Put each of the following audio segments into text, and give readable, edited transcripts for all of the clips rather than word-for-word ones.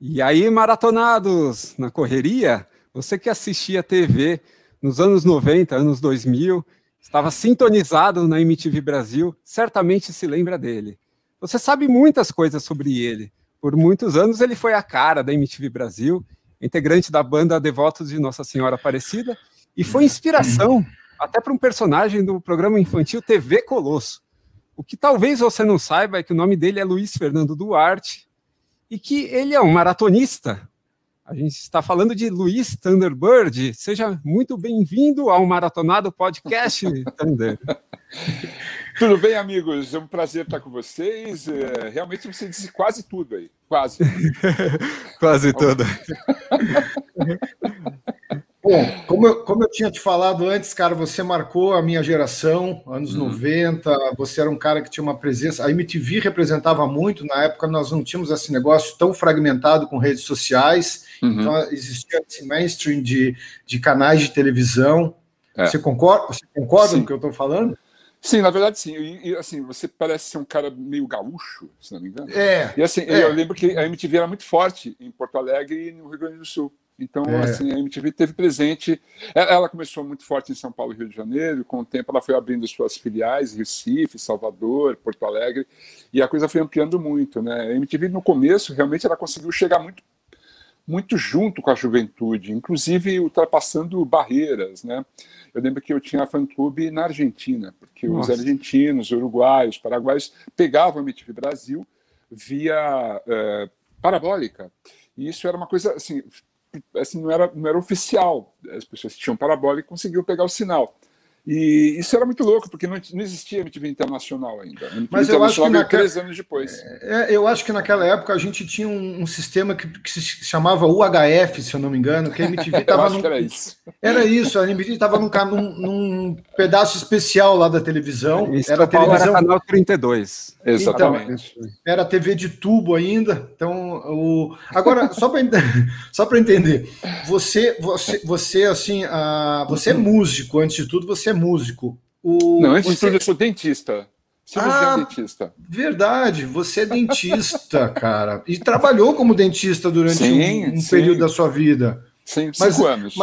E aí, maratonados, na correria, você que assistia TV nos anos 90, anos 2000, estava sintonizado na MTV Brasil, certamente se lembra dele. Você sabe muitas coisas sobre ele. Por muitos anos ele foi a cara da MTV Brasil, integrante da banda Devotos de Nossa Senhora Aparecida, e foi inspiração até para um personagem do programa infantil TV Colosso. O que talvez você não saiba é que o nome dele é Luiz Fernando Duarte e que ele é um maratonista. A gente está falando de Luiz Thunderbird. Seja muito bem-vindo ao Maratonado Podcast, Thunder. Tudo bem, amigos? É um prazer estar com vocês. Realmente você disse quase tudo aí. Quase. Quase tudo. Bom, como eu tinha te falado antes, cara, você marcou a minha geração, anos 90, você era um cara que tinha uma presença, a MTV representava muito, na época nós não tínhamos esse negócio tão fragmentado com redes sociais, então existia esse mainstream de canais de televisão. Você concorda com o que eu estou falando? Sim, na verdade sim. E assim, você parece ser um cara meio gaúcho, se não me engano. E assim, eu lembro que a MTV era muito forte em Porto Alegre e no Rio Grande do Sul. Então, assim, a MTV teve presente. Ela começou muito forte em São Paulo e Rio de Janeiro, e com o tempo ela foi abrindo suas filiais, Recife, Salvador, Porto Alegre, e a coisa foi ampliando muito, né? A MTV, no começo, realmente ela conseguiu chegar muito junto com a juventude, inclusive ultrapassando barreiras, né? Eu lembro que eu tinha fã-clube na Argentina, porque os argentinos, uruguaios, paraguaios pegavam a MTV Brasil via parabólica. E isso era uma coisa, assim não era oficial. As pessoas que tinham parabólica conseguiam pegar o sinal. E isso era muito louco, porque não existia MTV Internacional ainda. Mas eu acho que 3 anos depois. Eu acho que naquela época a gente tinha um sistema que se chamava UHF, se eu não me engano, que a MTV estava era isso. Era isso, a MTV estava num pedaço especial lá da televisão. Isso, era canal 32. Exatamente. Então, era TV de tubo ainda. Então, agora, só para entender, você assim, você é músico, antes de tudo, você é músico. Não, antes de tudo, eu sou dentista. Dentista. Verdade, você é dentista, cara. E trabalhou como dentista durante um período da sua vida. Sim, 5 anos.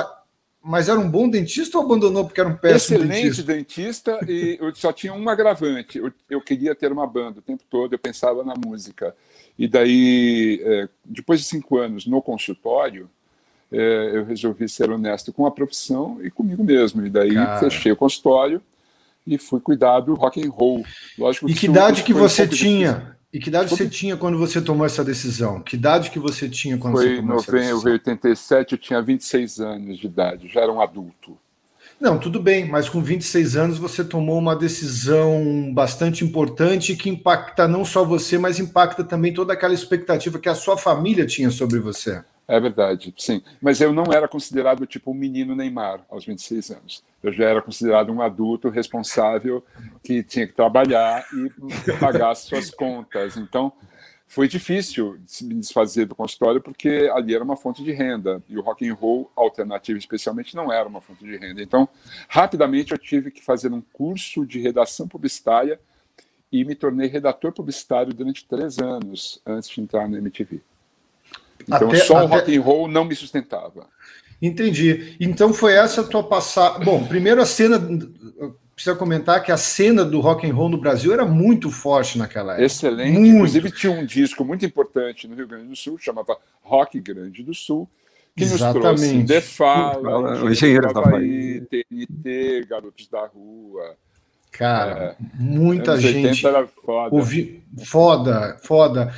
Mas era um bom dentista ou abandonou porque era um péssimo Excelente dentista, e eu só tinha um agravante. Eu queria ter uma banda o tempo todo, eu pensava na música. E daí, depois de 5 anos no consultório, eu resolvi ser honesto com a profissão e comigo mesmo. E daí fechei o consultório e fui cuidar do rock and roll. Lógico que idade que você tinha? E que idade você tinha quando você tomou essa decisão? Que idade que você tinha quando você tomou essa decisão? Foi em 87, eu tinha 26 anos de idade, já era um adulto. Não, tudo bem, mas com 26 anos você tomou uma decisão bastante importante que impacta não só você, mas impacta também toda aquela expectativa que a sua família tinha sobre você. É verdade, sim. Mas eu não era considerado tipo um menino Neymar aos 26 anos. Eu já era considerado um adulto responsável que tinha que trabalhar e pagar as suas contas. Então, foi difícil se me desfazer do consultório porque ali era uma fonte de renda. E o rock and roll alternativo, especialmente, não era uma fonte de renda. Então, rapidamente, eu tive que fazer um curso de redação publicitária e me tornei redator publicitário durante 3 anos antes de entrar na MTV. Então, o rock and roll não me sustentava. Entendi. Então, foi essa a tua passagem. Bom, primeiro a cena... Precisa comentar que a cena do rock and roll no Brasil era muito forte naquela época. Excelente. Muito. Inclusive, tinha um disco muito importante no Rio Grande do Sul, chamava Rock Grande do Sul, que nos trouxe The Fala, o Engenheiro da Bahia, TNT, Garotos da Rua. Cara, muita gente. Era foda. Foda.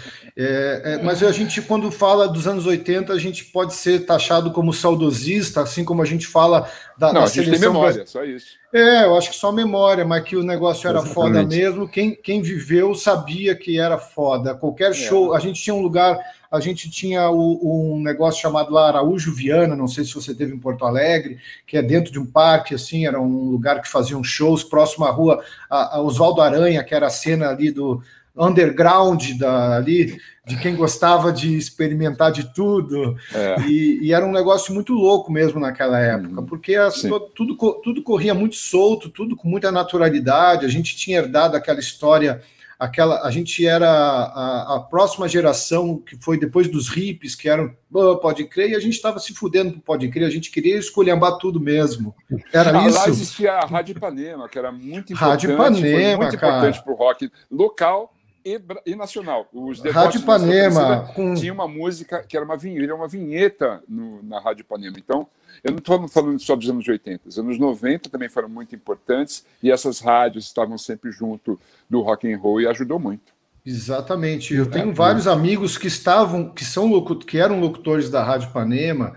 Mas a gente, quando fala dos anos 80, a gente pode ser taxado como saudosista, assim como a gente fala da a seleção. Gente tem memória, só isso. Eu acho que só memória, mas que o negócio era foda mesmo. Quem viveu sabia que era foda. Qualquer show, a gente tinha um lugar, a gente tinha um negócio chamado lá Araújo Viana, não sei se você teve em Porto Alegre, que é dentro de um parque, assim, era um lugar que faziam shows próximo à rua a Oswaldo Aranha, que era a cena ali do underground ali, de quem gostava de experimentar de tudo, e era um negócio muito louco mesmo naquela época, porque tudo corria muito solto, tudo com muita naturalidade, a gente tinha herdado aquela história a gente era a próxima geração que foi depois dos hippies, que eram Pode Crer, e a gente estava se fudendo pro Pode Crer, a gente queria esculhambar tudo mesmo. Era isso. Lá existia a Rádio Ipanema, que era muito importante, Rádio Ipanema, muito importante para o rock local e nacional. Os Rádio Ipanema tinha uma música que era uma vinheta na Rádio Ipanema. Então, eu não estou falando só dos anos 80, os anos 90 também foram muito importantes e essas rádios estavam sempre junto do rock and roll e ajudou muito. Exatamente. Eu tenho vários amigos que eram locutores da Rádio Ipanema.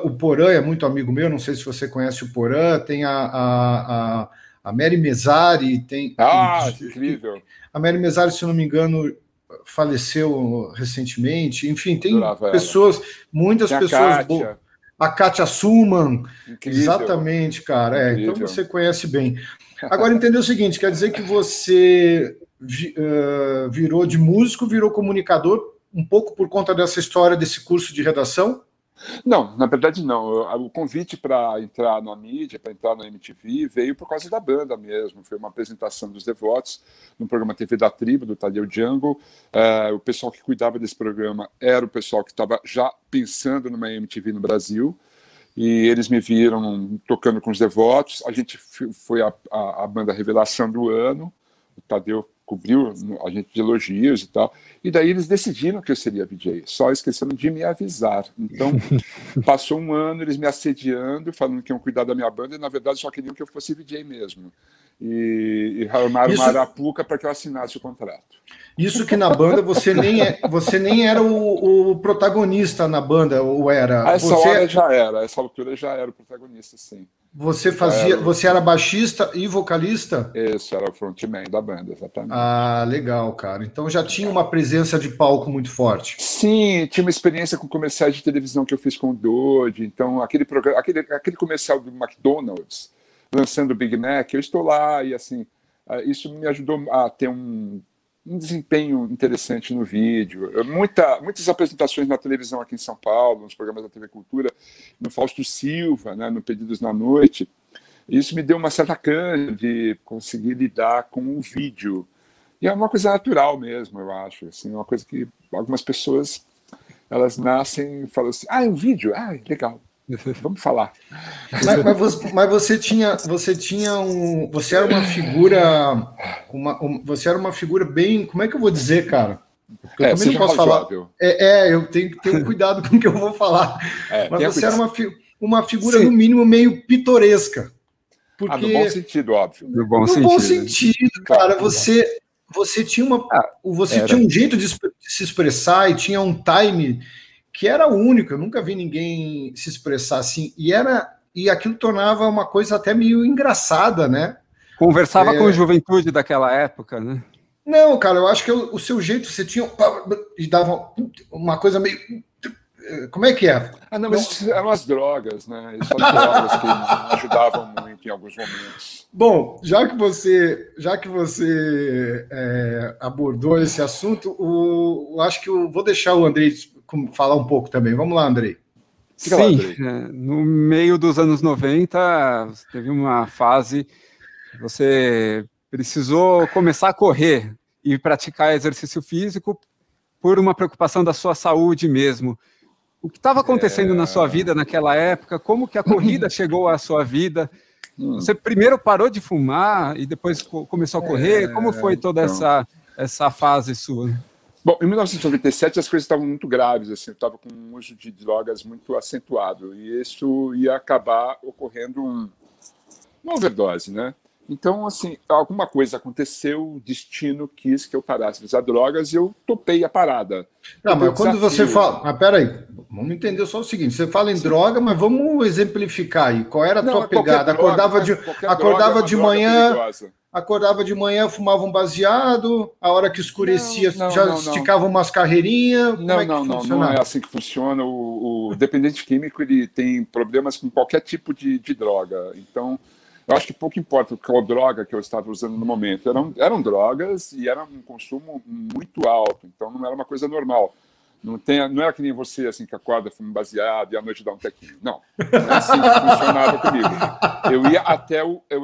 O Porã é muito amigo meu, não sei se você conhece o Porã, tem a Mary Mesari, incrível. A Mary Mesari, se não me engano, faleceu recentemente. Enfim, tem pessoas, muitas pessoas boas. A Kátia Suman, exatamente, cara. Então você conhece bem. Agora, entender o seguinte, quer dizer que você virou de músico, virou comunicador, um pouco por conta dessa história desse curso de redação? Não, na verdade não. O convite para entrar na mídia, para entrar na MTV, veio por causa da banda mesmo. Foi uma apresentação dos Devotos no programa TV da Tribo, do Tadeu Jungle. O pessoal que cuidava desse programa era o pessoal que estava já pensando numa MTV no Brasil. E eles me viram tocando com os Devotos. A gente foi a banda Revelação do ano. O Tadeu cobriu a gente de elogios e tal, e daí eles decidiram que eu seria VJ, só esqueceram de me avisar. Então, passou um ano eles me assediando, falando que iam cuidar da minha banda, e na verdade só queriam que eu fosse VJ mesmo. E armaram uma arapuca para que eu assinasse o contrato. Isso que na banda você nem era o protagonista na banda, ou era? A essa altura já era o protagonista, sim. Você era baixista e vocalista? Isso, era o frontman da banda, exatamente. Ah, legal, cara. Então já tinha uma presença de palco muito forte. Sim, tinha uma experiência com comerciais de televisão que eu fiz com o Dodge. Então, aquele comercial do McDonald's, lançando o Big Mac, eu estou lá e, assim, isso me ajudou a ter um desempenho interessante no vídeo. Muitas apresentações na televisão aqui em São Paulo, nos programas da TV Cultura, no Fausto Silva, né, no Pedidos na Noite. Isso me deu uma certa canja de conseguir lidar com o vídeo. E é uma coisa natural mesmo, eu acho. Assim, uma coisa que algumas pessoas elas nascem e falam assim, é um vídeo? Legal. Vamos falar. Mas você era uma figura, você era uma figura bem, como é que eu vou dizer, cara? Porque eu também não posso falar. Eu tenho que ter cuidado com o que eu vou falar. Mas você era uma figura, sim, no mínimo meio pitoresca. Porque, no bom sentido, óbvio. No bom sentido, cara. Você tinha tinha um jeito de se expressar e tinha um time que era único. Eu nunca vi ninguém se expressar assim. E aquilo tornava uma coisa até meio engraçada, né? Conversava com a juventude daquela época, né? Não, cara, eu acho que o seu jeito, você tinha... E dava uma coisa meio... Como é que é? Mas eram as drogas, né? As drogas que me ajudavam muito em alguns momentos. Bom, já que você abordou esse assunto, acho que eu vou deixar o Andrei falar um pouco também. Vamos lá, Andrei. Sim, no meio dos anos 90, teve uma fase que você precisou começar a correr e praticar exercício físico por uma preocupação da sua saúde mesmo. O que estava acontecendo na sua vida naquela época? Como que a corrida chegou à sua vida? Você primeiro parou de fumar e depois começou a correr? Como foi toda essa fase sua? Bom, em 1997 as coisas estavam muito graves, assim, eu estava com um uso de drogas muito acentuado e isso ia acabar ocorrendo uma overdose, né? Então, assim, alguma coisa aconteceu, o destino quis que eu parasse de usar drogas e eu topei a parada. Não, mas quando você fala... Mas peraí, vamos entender só o seguinte, você fala em droga, mas vamos exemplificar aí. Qual era a tua pegada? Acordava de manhã, fumava um baseado, a hora que escurecia esticava umas carreirinhas. Não é assim que funciona. O dependente químico ele tem problemas com qualquer tipo de droga. Então, eu acho que pouco importa qual droga que eu estava usando no momento. Eram drogas e era um consumo muito alto, então não era uma coisa normal. Não era que nem você, assim, que acorda, fuma baseado e à noite dá um tequinho. Não é assim que funcionava comigo. Eu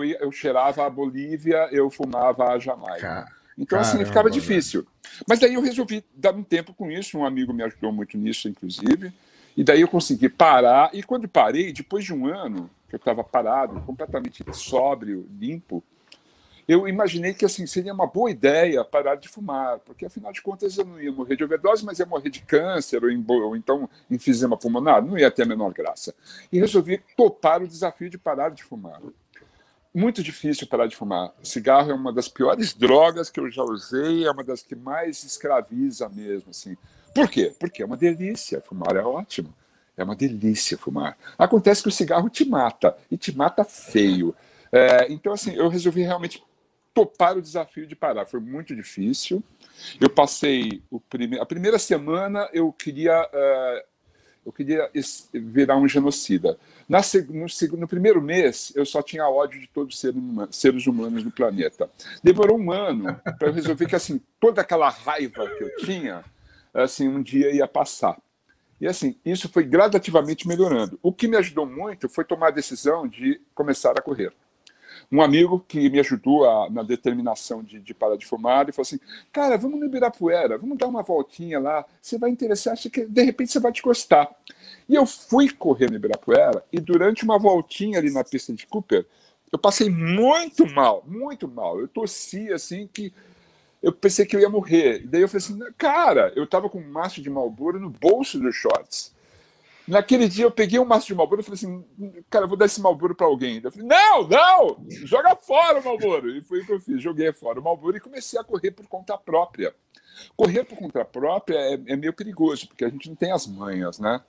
ia eu cheirava a Bolívia, eu fumava a Jamaica. Então, assim, ficava difícil. Mas daí eu resolvi dar um tempo com isso, um amigo me ajudou muito nisso, inclusive, e daí eu consegui parar, e quando parei, depois de um ano, que eu estava parado, completamente sóbrio, limpo, eu imaginei que assim, seria uma boa ideia parar de fumar, porque afinal de contas eu não ia morrer de overdose, mas ia morrer de câncer ou então enfisema pulmonar, não ia ter a menor graça. E resolvi topar o desafio de parar de fumar. Muito difícil parar de fumar. Cigarro é uma das piores drogas que eu já usei, é uma das que mais escraviza mesmo. Assim. Por quê? Porque é uma delícia, fumar é ótimo. É uma delícia fumar. Acontece que o cigarro te mata, e te mata feio. Então, assim, eu resolvi realmente topar o desafio de parar. Foi muito difícil. Eu passei a primeira semana, eu queria virar um genocida. No primeiro mês, eu só tinha ódio de todos os seres humanos do planeta. Demorou um ano para eu resolver que assim, toda aquela raiva que eu tinha, assim, um dia ia passar. E assim, isso foi gradativamente melhorando. O que me ajudou muito foi tomar a decisão de começar a correr. Um amigo que me ajudou na determinação de parar de fumar, ele falou assim, cara, vamos no Ibirapuera, vamos dar uma voltinha lá, você vai interessar, acho que de repente você vai te gostar. E eu fui correr no Ibirapuera, e durante uma voltinha ali na pista de Cooper, eu passei muito mal, muito mal. Eu tossi assim que eu pensei que eu ia morrer. E daí eu falei assim, cara, eu estava com um maço de Marlboro no bolso dos shorts. Naquele dia eu peguei um maço de Marlboro e falei assim, cara, eu vou dar esse Marlboro para alguém. Eu falei, não, joga fora o Marlboro. E foi o que eu fiz, joguei fora o Marlboro e comecei a correr por conta própria. Correr por conta própria é meio perigoso, porque a gente não tem as manhas, né?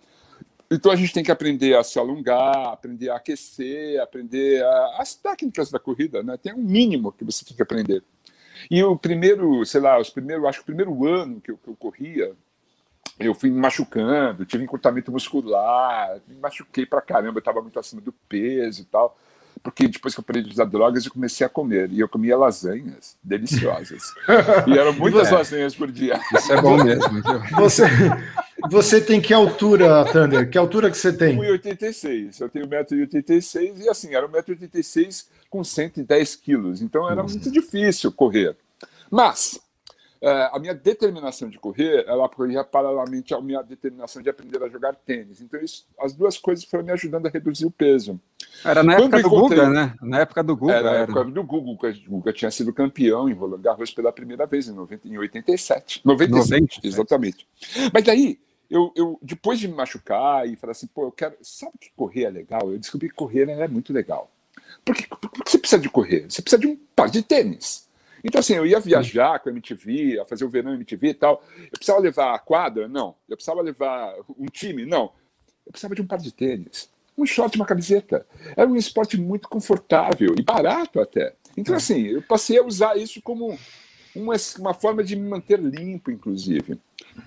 Então a gente tem que aprender a se alongar, aprender a aquecer, aprender as técnicas da corrida, né? Tem um mínimo que você tem que aprender. E o primeiro, acho que o primeiro ano que eu corria, eu fui me machucando, tive encurtamento muscular, me machuquei pra caramba, eu estava muito acima do peso e tal, porque depois que eu parei de usar drogas, eu comecei a comer, e eu comia lasanhas deliciosas. E eram muitas lasanhas por dia. Isso é bom mesmo. Você tem que altura, Thunder? Que altura que você tem? 1,86. Eu tenho 1,86 m e assim, era 1,86 m com 110 quilos. Então era muito difícil correr. Mas a minha determinação de correr, ela corria paralelamente à minha determinação de aprender a jogar tênis. Então as duas coisas foram me ajudando a reduzir o peso. Era na época do Guga, né? Na época do Guga. Era na época do Guga. O Guga tinha sido campeão em Roland Garros pela primeira vez, em 87. 97, exatamente. Mas daí, eu depois de me machucar e falar assim, pô, eu quero... Sabe que correr é legal? Eu descobri que correr é muito legal. Por que você precisa de correr? Você precisa de um par de tênis. Então, assim, eu ia viajar com a MTV, a fazer o verão MTV e tal. Eu precisava levar a quadra? Não. Eu precisava levar um time? Não. Eu precisava de um par de tênis. Um short e uma camiseta. Era um esporte muito confortável e barato até. Então, assim, eu passei a usar isso como uma forma de me manter limpo, inclusive.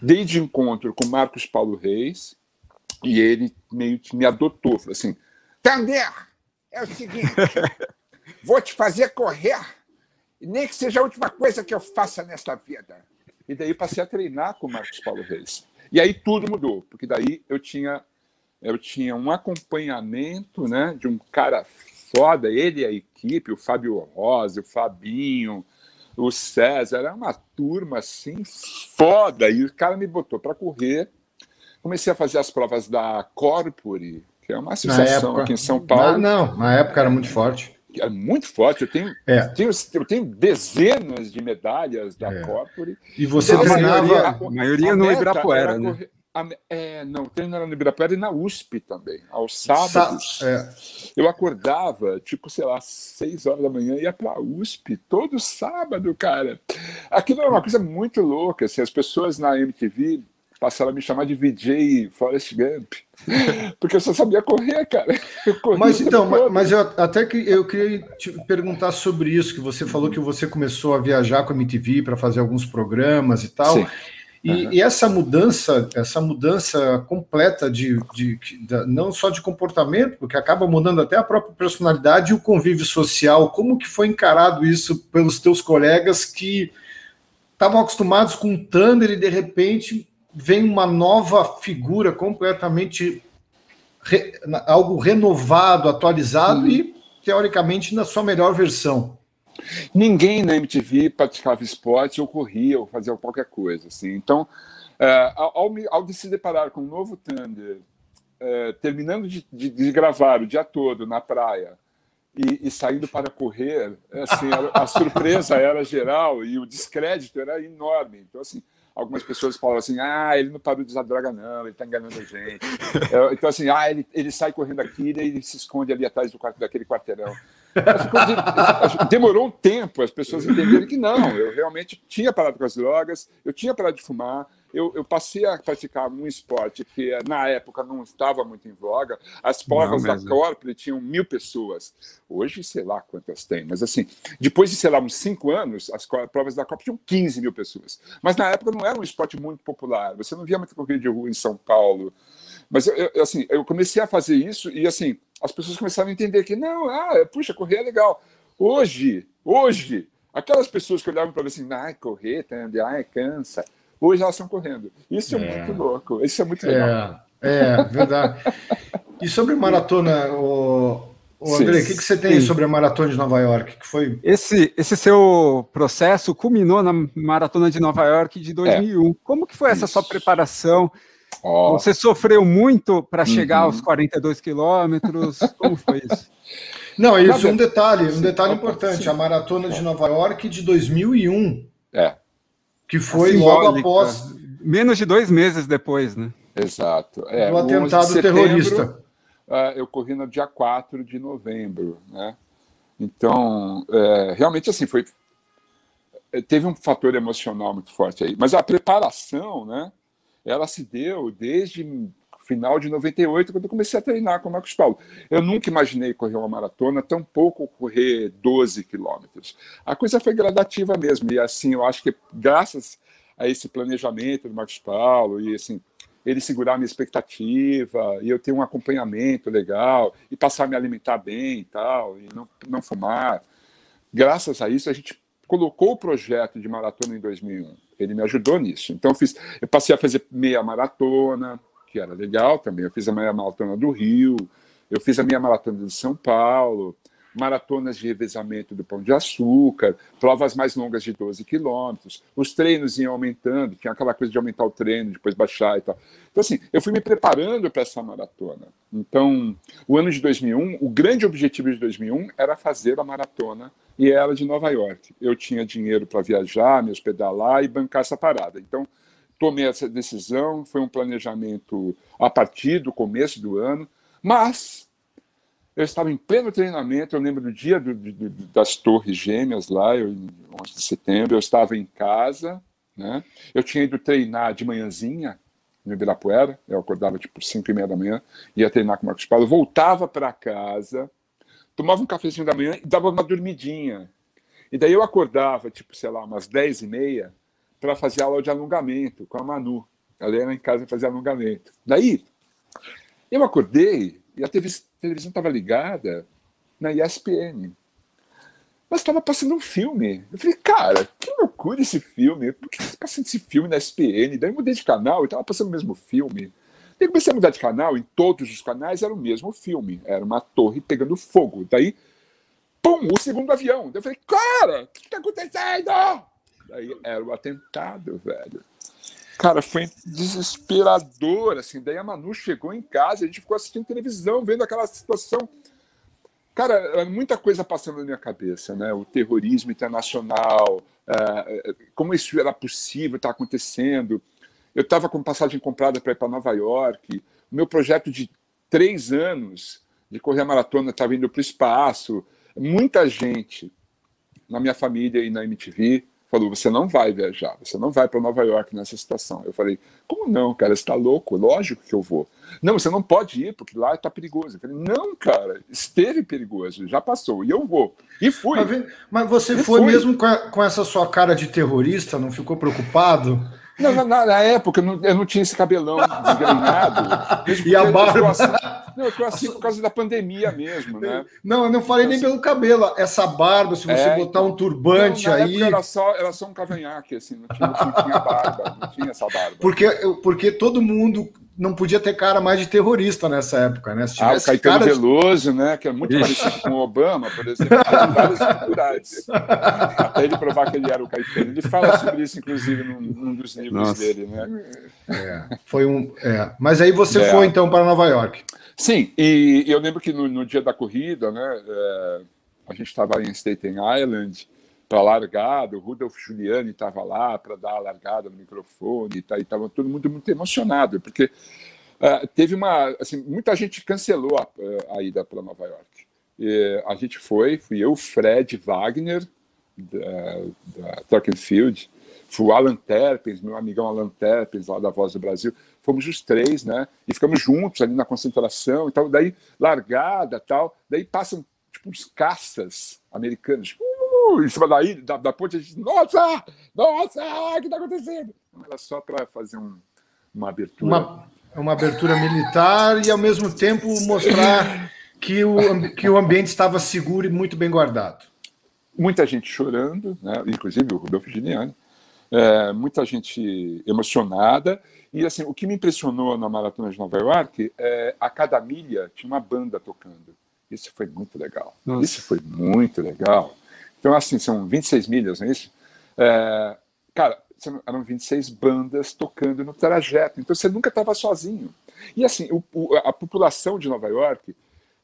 Desde encontro com Marcos Paulo Reis, e ele meio que me adotou. Falou assim, Thunder, é o seguinte, vou te fazer correr, nem que seja a última coisa que eu faça nesta vida. E daí passei a treinar com o Marcos Paulo Reis. E aí tudo mudou, porque daí eu tinha um acompanhamento, né, de um cara foda, ele e a equipe, o Fábio Rosa, o Fabinho, o César, era uma turma assim foda, e o cara me botou para correr. Comecei a fazer as provas da Corpore, que é uma associação aqui em São Paulo. Não, na época era muito forte. Era muito forte, eu tenho dezenas de medalhas da Corpore. E você treinava... A maioria no Ibirapuera, né? Não, treinava no Ibirapuera e na USP também, aos sábados. Eu acordava, tipo, sei lá, 6 horas da manhã e ia pra USP todo sábado, cara. Aquilo era uma coisa muito louca, assim, as pessoas na MTV passaram a me chamar de VJ Forrest Gump, porque eu só sabia correr, cara. Mas eu queria te perguntar sobre isso, que você falou que você começou a viajar com a MTV para fazer alguns programas e tal. Sim. E essa mudança completa não só de comportamento, porque acaba mudando até a própria personalidade e o convívio social, como que foi encarado isso pelos teus colegas que estavam acostumados com o Thunder e de repente vem uma nova figura completamente algo renovado, atualizado e teoricamente na sua melhor versão? Ninguém na MTV praticava esporte ou corria ou fazia qualquer coisa. Assim. Então, ao se deparar com um novo Thunder, terminando de gravar o dia todo na praia e saindo para correr, assim, a surpresa era geral e o descrédito era enorme. Então, assim, algumas pessoas falam assim, ele não parou de usar droga não, ele está enganando a gente. Então, assim, ele sai correndo aqui e ele se esconde ali atrás daquele quarteirão. Demorou um tempo as pessoas entenderem que não, eu realmente tinha parado com as drogas, eu tinha parado de fumar, eu passei a praticar um esporte que na época não estava muito em voga. As provas da Corp tinham 1.000 pessoas. Hoje, sei lá quantas tem, mas assim, depois de, sei lá, uns 5 anos, as provas da Corp tinham 15.000 pessoas. Mas na época não era um esporte muito popular, você não via muita corrida de rua em São Paulo. Mas assim, eu comecei a fazer isso e assim, as pessoas começaram a entender que não, puxa, correr é legal. Hoje, aquelas pessoas que olhavam para mim assim, correr, cansa. Hoje elas estão correndo. Isso é muito louco, isso é muito legal. Verdade. E sobre maratona, André, o que você tem sobre a maratona de Nova York? Que foi... Esse seu processo culminou na maratona de Nova York de 2001. Como que foi essa sua preparação? Você sofreu muito para chegar aos 42 quilômetros? Como foi isso? Não, isso é um detalhe importante. A maratona de Nova York de 2001. Que foi logo após... Menos de 2 meses depois, né? Exato. Do atentado terrorista. Eu corri no dia 4 de novembro, né? Então, realmente assim, teve um fator emocional muito forte aí. Mas a preparação, né? Ela se deu desde o final de 98, quando eu comecei a treinar com o Marcos Paulo. Eu nunca imaginei correr uma maratona, tampouco correr 12 quilômetros. A coisa foi gradativa mesmo, e assim, eu acho que graças a esse planejamento do Marcos Paulo, e assim, ele segurar a minha expectativa, e eu ter um acompanhamento legal, e passar a me alimentar bem e tal, e não fumar. Graças a isso, a gente colocou o projeto de maratona em 2001. Ele me ajudou nisso. Então, eu passei a fazer meia maratona, que era legal também. Eu fiz a meia maratona do Rio, eu fiz a meia maratona de São Paulo, maratonas de revezamento do Pão de Açúcar, provas mais longas de 12 quilômetros. Os treinos iam aumentando, tinha aquela coisa de aumentar o treino, depois baixar e tal. Então, assim, eu fui me preparando para essa maratona. Então, o ano de 2001, o grande objetivo de 2001 era fazer a maratona, e era de Nova York. Eu tinha dinheiro para viajar, me hospedar lá e bancar essa parada. Então, tomei essa decisão, foi um planejamento a partir do começo do ano, mas eu estava em pleno treinamento. Eu lembro do dia das Torres Gêmeas lá, 11 de setembro, eu estava em casa, né? Eu tinha ido treinar de manhãzinha no Ibirapuera, eu acordava tipo 5h30 da manhã, ia treinar com o Marcos Paulo, voltava para casa, tomava um cafezinho da manhã e dava uma dormidinha. E daí eu acordava, tipo, sei lá, umas 10h30, para fazer aula de alongamento com a Manu. Ela ia lá em casa fazer alongamento. Daí, eu acordei e a televisão estava ligada na ESPN. Mas estava passando um filme. Eu falei, cara, que loucura esse filme. Por que está passando esse filme na ESPN? Daí eu mudei de canal e estava passando o mesmo filme. Daí eu comecei a mudar de canal, em todos os canais era o mesmo filme. Era uma torre pegando fogo. Daí, pum, o segundo avião. Daí eu falei, cara, o que está acontecendo? Daí era o atentado, velho. Cara, foi desesperador, assim. Daí a Manu chegou em casa, a gente ficou assistindo televisão, vendo aquela situação. Cara, muita coisa passando na minha cabeça, né? O terrorismo internacional, como isso era possível, está acontecendo. Eu estava com passagem comprada para ir para Nova York. O meu projeto de 3 anos de correr a maratona estava indo para o espaço. Muita gente na minha família e na MTV falou, você não vai viajar, você não vai para Nova York nessa situação. Eu falei, como não, cara? Você está louco? Lógico que eu vou. Não, você não pode ir, porque lá está perigoso. Eu falei, não, cara, esteve perigoso, já passou, e eu vou. E fui. Mas você foi mesmo com essa sua cara de terrorista? Não ficou preocupado? Não, na época eu não tinha esse cabelão desgrenhado. E a barba? Eu tô assim por causa da pandemia mesmo, né? Não, eu não falei nem pelo cabelo. Essa barba, se você botar um turbante não, na aí... Era só um cavanhaque, assim, não tinha barba, não tinha essa barba. Porque todo mundo não podia ter cara mais de terrorista nessa época, né? O Caetano Veloso, né? Que é muito parecido com o Obama, por exemplo, tem várias dificuldades. Até ele provar que ele era o Caetano. Ele fala sobre isso, inclusive, num dos livros dele, né? Mas aí você foi, então, para Nova York. Sim, e eu lembro que no dia da corrida, né? A gente estava em Staten Island para a largada, o Rudolf Giuliani estava lá para dar a largada no microfone, e estava todo mundo muito emocionado, porque teve muita gente cancelou a ida para Nova York. A gente fui eu, Fred Wagner, da Track and Field, fui o Alan Terpens, meu amigão Alan Terpens, lá da Voz do Brasil, fomos os três, né? E ficamos juntos ali na concentração e tal, daí largada e tal, daí passam tipo uns caças americanos, em cima da ponte, a gente, nossa, o que está acontecendo? Era só para fazer uma abertura. Uma abertura militar e, ao mesmo tempo, mostrar que o ambiente estava seguro e muito bem guardado. Muita gente chorando, né? Inclusive o Rudolf Giuliani, muita gente emocionada. E assim, o que me impressionou na Maratona de Nova York a cada milha tinha uma banda tocando. Isso foi muito legal. Nossa. Isso foi muito legal. Então, assim, são 26 milhas, não é isso? Cara, eram 26 bandas tocando no trajeto. Então, você nunca estava sozinho. E, assim, a população de Nova York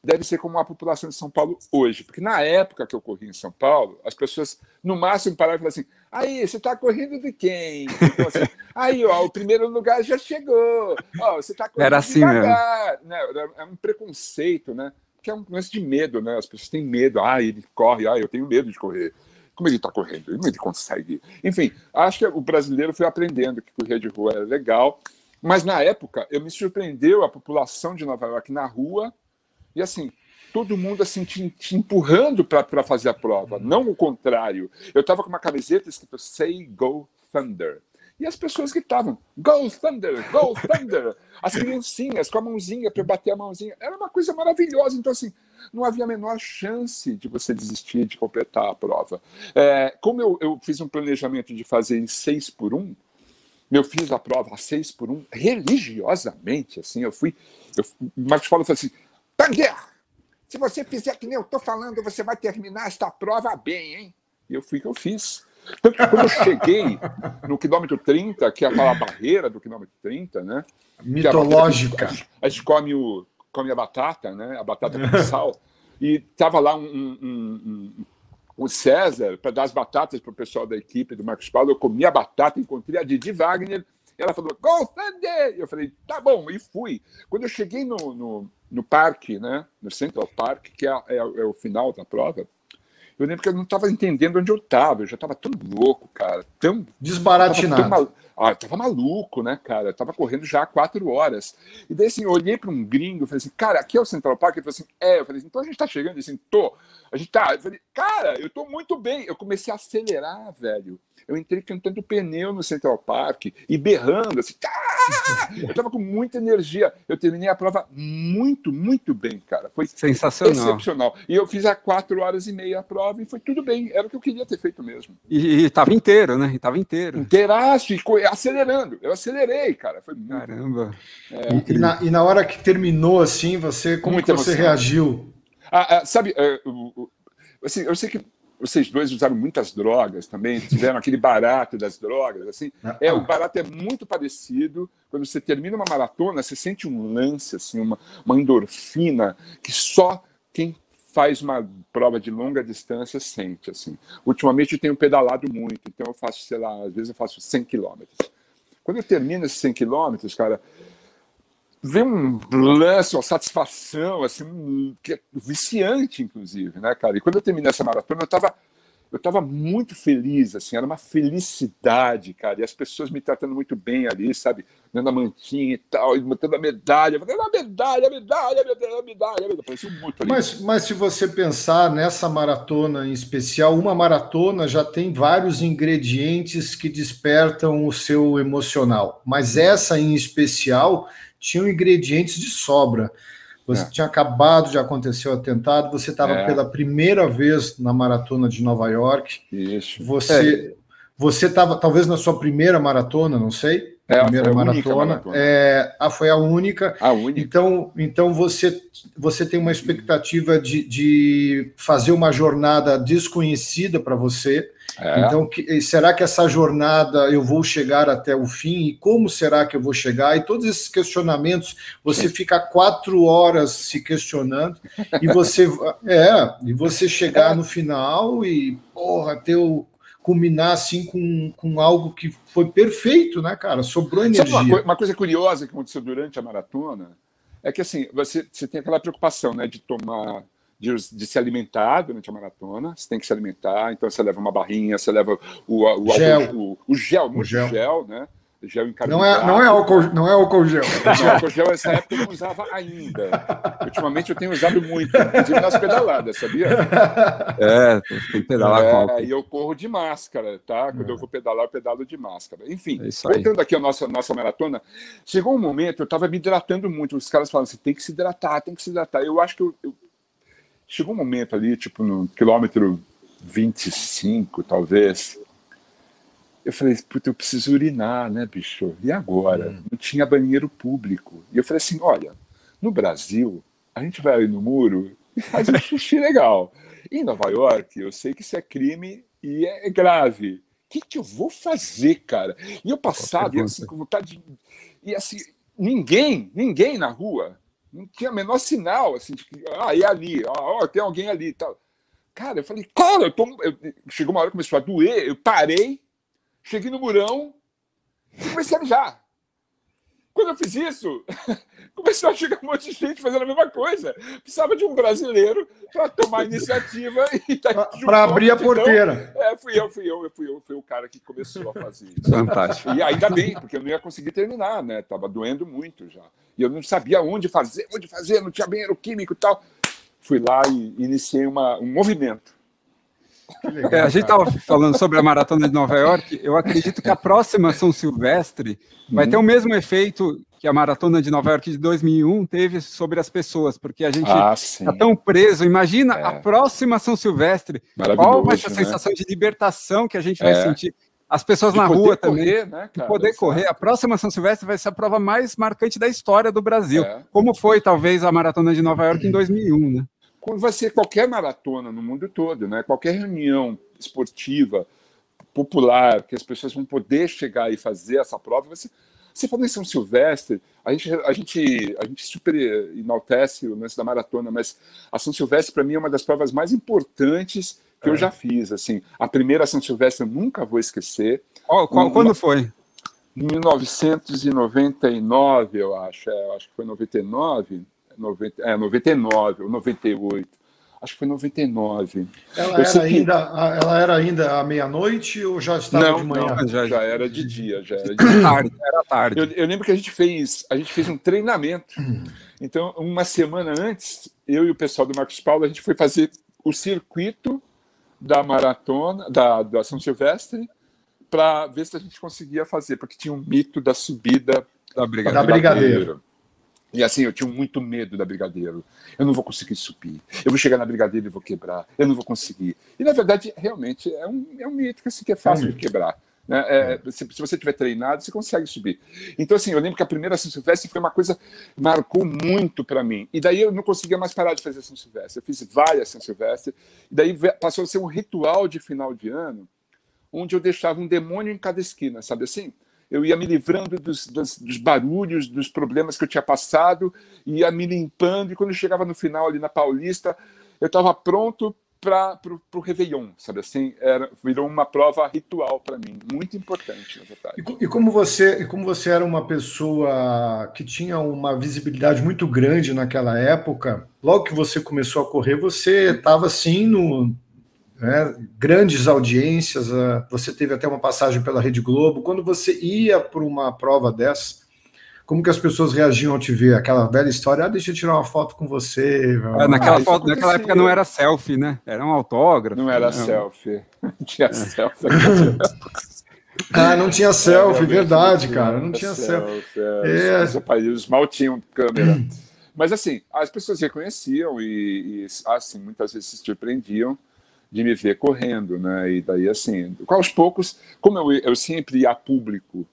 deve ser como a população de São Paulo hoje. Porque na época que eu corri em São Paulo, as pessoas, no máximo, paravam e falavam assim, aí, você está correndo de quem? Então, assim, aí, ó, o primeiro lugar já chegou. Ó, você está correndo era assim devagar. Né? É um preconceito, né? Que é um lance de medo, né? As pessoas têm medo. Ele corre. Eu tenho medo de correr. Como ele está correndo? Como ele consegue? Enfim, acho que o brasileiro foi aprendendo que correr de rua era legal. Mas, na época, me surpreendeu a população de Nova York na rua e, assim, todo mundo assim, te empurrando para fazer a prova. Não o contrário. Eu estava com uma camiseta escrito Say Go Thunder. E as pessoas gritavam, Go Thunder, Go Thunder! As criancinhas com a mãozinha para bater a mãozinha. Era uma coisa maravilhosa. Então, assim, não havia a menor chance de você desistir de completar a prova. Como eu fiz um planejamento de fazer em 6x1, eu fiz a prova a 6x1 religiosamente. Assim, o Marcos Paulo falou assim, Tanger, se você fizer que nem eu estou falando, você vai terminar esta prova bem, hein? E eu fiz. Tanto que quando eu cheguei no quilômetro 30, que é aquela barreira do quilômetro 30, né? Mitológica. A gente come a batata, né? A batata com sal. E estava lá o César para dar as batatas para o pessoal da equipe do Marcos Paulo. Eu comi a batata, encontrei a Didi Wagner. Ela falou, Go Thunder! Eu falei, tá bom, e fui. Quando eu cheguei no parque, né? No Central Park, que é o final da prova, eu lembro que eu não estava entendendo onde eu estava. Eu já estava tão louco, cara. Tão desbaratinado. Eu estava maluco, né, cara? Eu estava correndo já há 4 horas. E daí, assim, eu olhei para um gringo e falei assim, cara, aqui é o Central Park? Ele falou assim, Eu falei assim, então a gente está chegando? Ele assim, tô. A gente tá. Eu falei, cara, eu estou muito bem. Eu comecei a acelerar, velho. Eu entrei cantando pneu no Central Park e berrando, assim, eu estava com muita energia. Eu terminei a prova muito, muito bem, cara. Foi sensacional. Excepcional. E eu fiz a 4 horas e meia a prova e foi tudo bem. Era o que eu queria ter feito mesmo. E estava inteiro, né? Estava inteiro. Inteiraço, e acelerando. Eu acelerei, cara. Foi muito. Caramba. E na hora que terminou, assim, como que você reagiu? Sabe, assim, eu sei que vocês dois usaram muitas drogas também, tiveram aquele barato das drogas, assim. O barato é muito parecido. Quando você termina uma maratona, você sente um lance, assim, uma endorfina que só quem faz uma prova de longa distância sente, assim. Ultimamente eu tenho pedalado muito, então eu faço, sei lá, às vezes eu faço 100 quilômetros. Quando eu termino esses 100 quilômetros, cara, vem um lance, uma satisfação, assim, que é viciante, inclusive, né, cara? E quando eu terminei essa maratona, eu tava muito feliz, assim, era uma felicidade, cara, e as pessoas me tratando muito bem ali, sabe? Dando a mantinha e tal, e botando a medalha, parecia muito ali. Mas se você pensar nessa maratona em especial, uma maratona já tem vários ingredientes que despertam o seu emocional, mas essa em especial tinham ingredientes de sobra. Você tinha acabado de acontecer o atentado, você estava pela primeira vez na maratona de Nova York. Isso. Você estava talvez na sua primeira maratona, não sei? Primeira maratona. Foi a única. A única. Então você tem uma expectativa de fazer uma jornada desconhecida para você. Então, será que essa jornada eu vou chegar até o fim? E como será que eu vou chegar? E todos esses questionamentos, você fica 4 horas se questionando e você chegar no final e, culminar assim com algo que foi perfeito, né, cara? Sobrou energia. Sabe uma coisa curiosa que aconteceu durante a maratona é que, assim, você tem aquela preocupação, né, de tomar... De se alimentar durante a maratona, você tem que se alimentar, então você leva uma barrinha, você leva o gel, né? Gel encarbonado. Não é álcool gel. Não, álcool gel nessa época eu não usava ainda. Ultimamente eu tenho usado muito, inclusive nas pedaladas, sabia? Tem que pedalar com álcool. E eu corro de máscara, tá? Quando eu vou pedalar, eu pedalo de máscara. Enfim, voltando aqui à nossa maratona, chegou um momento, eu estava me hidratando muito, os caras falavam, você tem que se hidratar, Eu acho que chegou um momento ali, tipo no quilômetro 25, talvez. Eu falei, puta, eu preciso urinar, né, bicho? E agora? Não tinha banheiro público. E eu falei assim, olha, no Brasil, a gente vai ali no muro e faz um xixi legal. Em Nova York, eu sei que isso é crime e é grave. O que eu vou fazer, cara? E eu passava, e assim, com vontade de... E assim, ninguém na rua... Não tinha o menor sinal, assim, de que, é ali, tem alguém ali e tal. Cara, eu falei, chegou uma hora que começou a doer, eu parei, cheguei no murão e comecei a mijar. Quando eu fiz isso, começou a chegar um monte de gente fazendo a mesma coisa. Precisava de um brasileiro para tomar a iniciativa e para abrir a porteira. Fui o cara que começou a fazer isso. Fantástico. E ainda bem, porque eu não ia conseguir terminar, né? Tava doendo muito já. E eu não sabia onde fazer, não tinha banheiro químico e tal. Fui lá e iniciei um movimento. Legal, a gente estava falando sobre a Maratona de Nova York. Eu acredito que a próxima São Silvestre vai ter o mesmo efeito que a Maratona de Nova York de 2001 teve sobre as pessoas, porque a gente está tão preso. Imagina a próxima São Silvestre, qual vai ser a sensação de libertação que a gente vai sentir? As pessoas na rua também, né, de poder correr. A próxima São Silvestre vai ser a prova mais marcante da história do Brasil, como foi, talvez, a Maratona de Nova York em 2001, né? Como vai ser qualquer maratona no mundo todo, né? Qualquer reunião esportiva, popular, que as pessoas vão poder chegar e fazer essa prova. Você falou em São Silvestre, a gente super enaltece o lance da maratona, mas a São Silvestre, para mim, é uma das provas mais importantes que eu já fiz. Assim, a primeira São Silvestre eu nunca vou esquecer. Quando foi? Em 1999, eu acho. Acho que foi 99. 99 ou 98. Acho que foi 99. Ela era ainda à meia-noite ou já estava de manhã? Não, já era de dia. Era tarde. Eu lembro que a gente fez um treinamento. Então, uma semana antes, eu e o pessoal do Marcos Paulo, a gente foi fazer o circuito da maratona, da São Silvestre, para ver se a gente conseguia fazer, porque tinha um mito da subida da Brigadeiro. E assim, eu tinha muito medo da Brigadeiro. Eu não vou conseguir subir. Eu vou chegar na Brigadeiro e vou quebrar. Eu não vou conseguir. E, na verdade, realmente, é um mito que, assim, que é fácil de quebrar. Né? Se você tiver treinado, você consegue subir. Então, assim, eu lembro que a primeira São Silvestre foi uma coisa que marcou muito para mim. E daí eu não conseguia mais parar de fazer São Silvestre. Eu fiz várias São Silvestre. E daí passou a ser um ritual de final de ano, onde eu deixava um demônio em cada esquina, sabe assim? Eu ia me livrando dos barulhos, dos problemas que eu tinha passado, ia me limpando, e quando eu chegava no final ali na Paulista, eu estava pronto para o Réveillon, sabe assim? Virou uma prova ritual para mim, muito importante, na verdade. E como você era uma pessoa que tinha uma visibilidade muito grande naquela época, logo que você começou a correr, você estava assim grandes audiências, você teve até uma passagem pela Rede Globo. Quando você ia para uma prova dessa, como que as pessoas reagiam ao te ver? Aquela velha história, deixa eu tirar uma foto com você. Naquela época não era selfie, né? Era um autógrafo. Não era selfie. Não tinha selfie. Não tinha selfie, verdade, cara. Não tinha selfie. Os mal tinham câmera. Mas assim, as pessoas reconheciam e assim, muitas vezes se surpreendiam de me ver correndo, né? E daí, assim, aos poucos, como eu sempre ia a público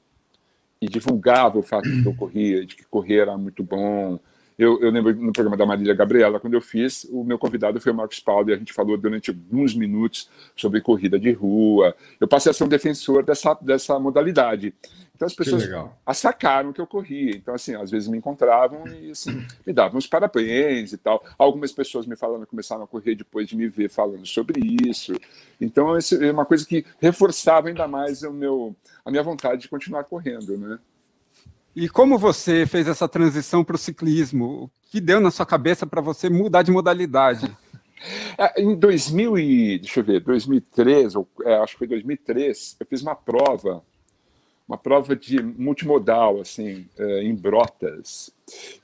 e divulgava o fato de que eu corria, de que correr era muito bom. Eu lembro no programa da Marília Gabriela, quando eu fiz, o meu convidado foi o Marcos Paulo, e a gente falou durante alguns minutos sobre corrida de rua. Eu passei a ser um defensor dessa modalidade. Então as pessoas sacaram que eu corria. Então, assim, às vezes me encontravam e assim, me davam uns parabéns e tal. Algumas pessoas me falando, começaram a correr depois de me ver falando sobre isso. Então, isso é uma coisa que reforçava ainda mais a minha vontade de continuar correndo, né? E como você fez essa transição para o ciclismo? O que deu na sua cabeça para você mudar de modalidade? Em 2003, acho que foi 2003, eu fiz uma prova de multimodal, assim, em Brotas.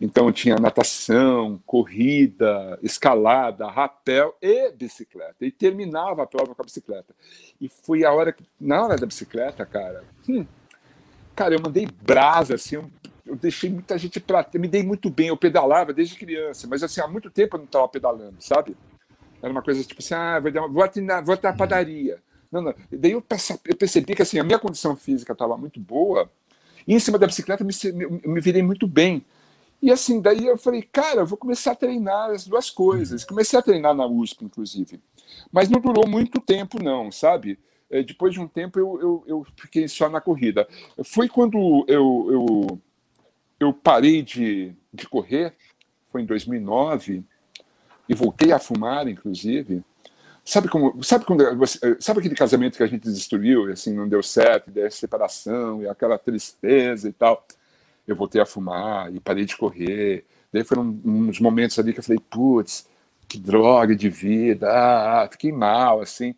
Então tinha natação, corrida, escalada, rapel e bicicleta. E terminava a prova com a bicicleta. E foi na hora da bicicleta, cara, cara, eu mandei brasa, assim, eu deixei muita gente eu me dei muito bem, eu pedalava desde criança, mas assim, há muito tempo eu não estava pedalando, sabe? Era uma coisa tipo assim, vou até na padaria. Não. Daí eu percebi que assim, a minha condição física estava muito boa, e em cima da bicicleta eu me virei muito bem. E assim, daí eu falei, cara, eu vou começar a treinar as duas coisas. Comecei a treinar na USP, inclusive. Mas não durou muito tempo, não, sabe? Depois de um tempo eu fiquei só na corrida. Foi quando eu parei de correr, foi em 2009, e voltei a fumar, inclusive. Sabe aquele casamento que a gente destruiu, e assim, não deu certo, daí a separação, e aquela tristeza e tal? Eu voltei a fumar e parei de correr. Daí foram uns momentos ali que eu falei, putz, que droga de vida, fiquei mal, assim.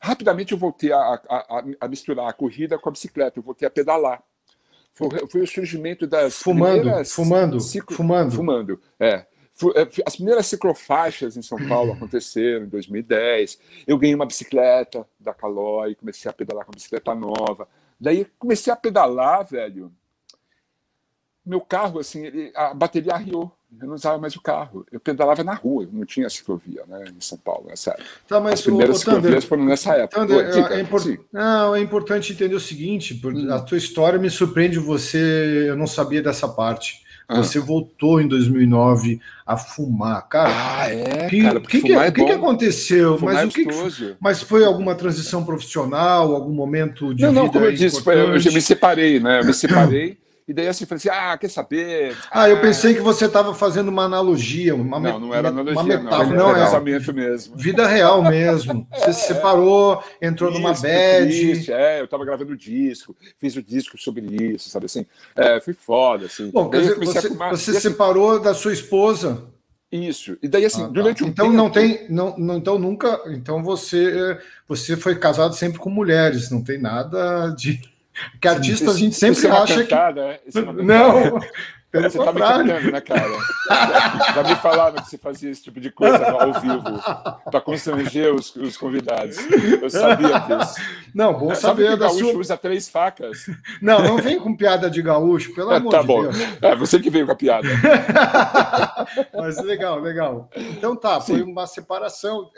Rapidamente eu voltei a misturar a corrida com a bicicleta, eu voltei a pedalar. Foi o surgimento das Fumando, é. As primeiras ciclofaixas em São Paulo aconteceram em 2010. Eu ganhei uma bicicleta da Caloi, comecei a pedalar com a bicicleta nova. Daí comecei a pedalar, velho. Meu carro, assim, a bateria arriou. Eu não usava mais o carro. Eu pedalava na rua, não tinha ciclovia, né, em São Paulo, é sério. Tá, mas as primeiras ciclovias foram nessa época. É importante entender o seguinte, porque a tua história me surpreende, eu não sabia dessa parte. Você voltou em 2009 a fumar, cara. Cara, porque fumar é bom. O que aconteceu? Mas mas foi alguma transição profissional, algum momento de vida? Não, como eu disse, eu me separei, né? Eu me separei. E daí assim, falei assim, quer saber? Eu pensei que você estava fazendo uma analogia. Não era analogia, uma metáfora. Não, é casamento mesmo. Vida real mesmo. Você se separou, entrou numa bad. Eu estava gravando disco, fiz o disco sobre isso, sabe assim? Foi foda, assim. Bom, quer dizer, você separou da sua esposa. Isso. E daí, assim, durante um tempo... Então você foi casado sempre com mulheres, não tem nada de... Que artista a gente sempre acha cantada, que... Não, pelo você contrário. Tá me cantando, né, cara? Já me falaram que você fazia esse tipo de coisa ao vivo para constranger os convidados. Eu sabia disso. Não, bom saber que o gaúcho usa 3 facas. Não vem com piada de gaúcho, pelo amor de Deus. Você que veio com a piada. Mas legal. Então foi uma separação.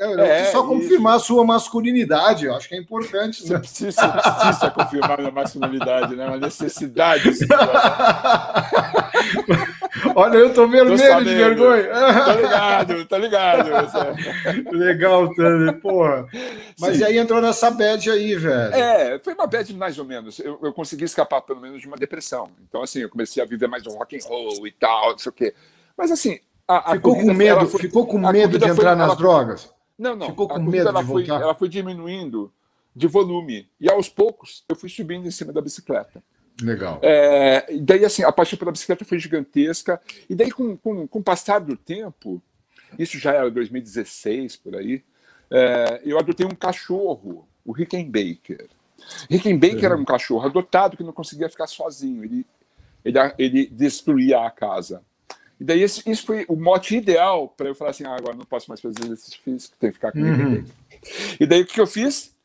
Só confirmar a sua masculinidade, eu acho que é importante. Você precisa confirmar a masculinidade, né? Uma necessidade. Olha, eu tô vermelho de vergonha. Tô ligado. Legal, Thunder, porra. Mas e aí entrou nessa bad aí, velho. Foi uma bad mais ou menos. Eu consegui escapar pelo menos de uma depressão. Então, assim, eu comecei a viver mais um rock and roll e tal, não sei o quê. Mas, assim... Ficou com medo de entrar nas drogas? Não. Ficou com medo de voltar? Ela foi diminuindo de volume. E, aos poucos, eu fui subindo em cima da bicicleta. Legal. Daí, assim, a paixão pela bicicleta foi gigantesca. E daí, com o passar do tempo, isso já era 2016, por aí, eu adotei um cachorro, o Rickenbacker. Rickenbacker era um cachorro adotado que não conseguia ficar sozinho. Ele destruía a casa. E daí, isso foi o mote ideal para eu falar assim, agora não posso mais fazer exercício físico, tenho que ficar com o Rickenbacker. E daí, o que eu fiz?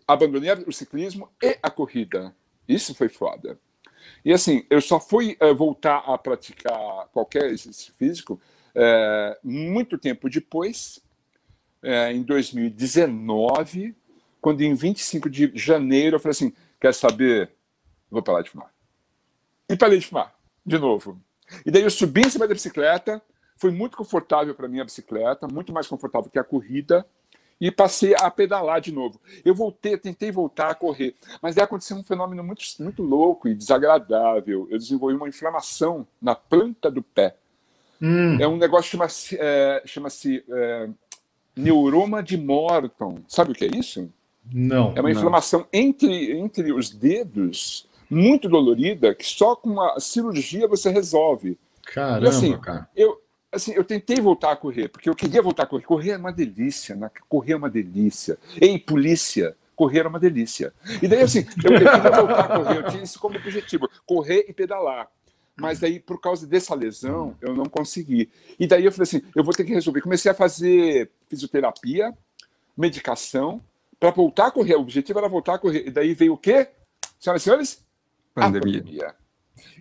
Abandonei o ciclismo e a corrida. Isso foi foda. E assim, eu só fui voltar a praticar qualquer exercício físico muito tempo depois, em 2019, quando em 25 de janeiro eu falei assim, quer saber? Vou parar de fumar. E parei de fumar, de novo. E daí eu subi em cima da bicicleta, foi muito confortável para mim a bicicleta, muito mais confortável que a corrida, e passei a pedalar de novo. Eu tentei voltar a correr, mas daí aconteceu um fenômeno muito, muito louco e desagradável. Eu desenvolvi uma inflamação na planta do pé. É um negócio que chama-se neuroma de Morton. Sabe o que é isso? Não. É uma inflamação entre os dedos, muito dolorida, que só com uma cirurgia você resolve. Caramba, e, assim, cara. Eu tentei voltar a correr, porque eu queria voltar a correr. Correr é uma delícia, né? Correr é uma delícia. Ei, polícia, correr é uma delícia. E daí, assim, eu queria voltar a correr, eu tinha isso como objetivo, correr e pedalar. Mas daí, por causa dessa lesão, eu não consegui. E daí eu falei assim, eu vou ter que resolver. Comecei a fazer fisioterapia, medicação, para voltar a correr. O objetivo era voltar a correr. E daí veio o quê? Senhoras e senhores? Pandemia. A pandemia.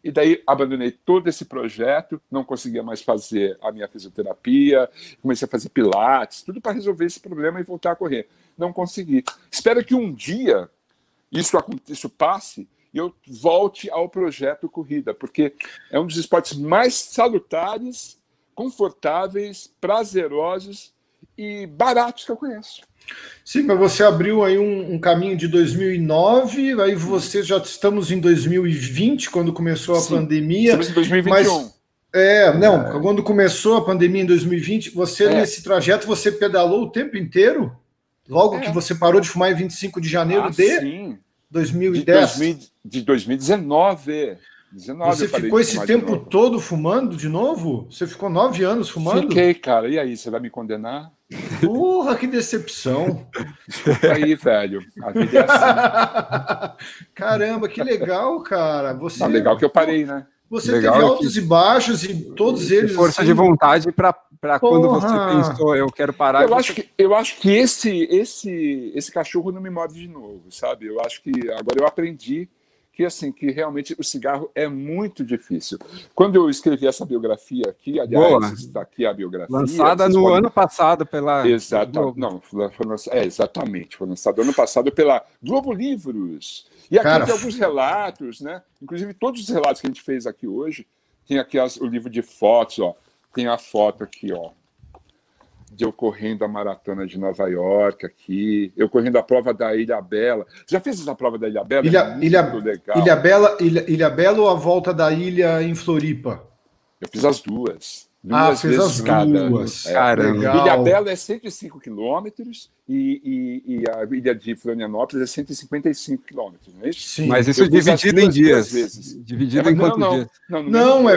E daí abandonei todo esse projeto, não conseguia mais fazer a minha fisioterapia, comecei a fazer pilates, tudo para resolver esse problema e voltar a correr. Não consegui. Espero que um dia isso passe e eu volte ao projeto corrida, porque é um dos esportes mais salutares, confortáveis, prazerosos e baratos que eu conheço. Sim, mas você abriu aí um caminho de 2009, aí você já estamos em 2020, quando começou a pandemia. Estamos em 2021. Mas, quando começou a pandemia em 2020, você nesse trajeto, você pedalou o tempo inteiro? Logo que você parou de fumar em 25 de janeiro de 2010? De 2019. Você ficou esse tempo todo fumando de novo? Você ficou 9 anos fumando? Fiquei, cara. E aí, você vai me condenar? Porra, que decepção. Desculpa aí, velho. A vida é assim. Caramba, que legal, cara. Não, legal que eu parei, né? Você legal teve altos e baixos e todos eles... Força de vontade para quando você pensou, eu quero parar... Eu acho que esse cachorro não me morde de novo, sabe? Eu acho que agora eu aprendi que realmente o cigarro é muito difícil. Quando eu escrevi essa biografia aqui, aliás, está aqui a biografia... Lançada no ano passado pela... Exatamente. Foi lançada no ano passado pela Globo Livros. E aqui tem alguns relatos, né? Inclusive, todos os relatos que a gente fez aqui hoje, tem aqui o livro de fotos, ó. Tem a foto aqui, ó, de eu correndo a maratona de Nova York aqui, eu correndo a prova da Ilha Bela. Já fez essa prova da Ilha Bela? Ilha Bela ou a volta da ilha em Floripa? Eu fiz as duas. Fez as duas. Caramba. Ilha Bela é 105 quilômetros e a ilha de Florianópolis é 155 quilômetros, não é isso? Sim. Mas isso é dividido em dias. Dividido em quantos dias? Não, é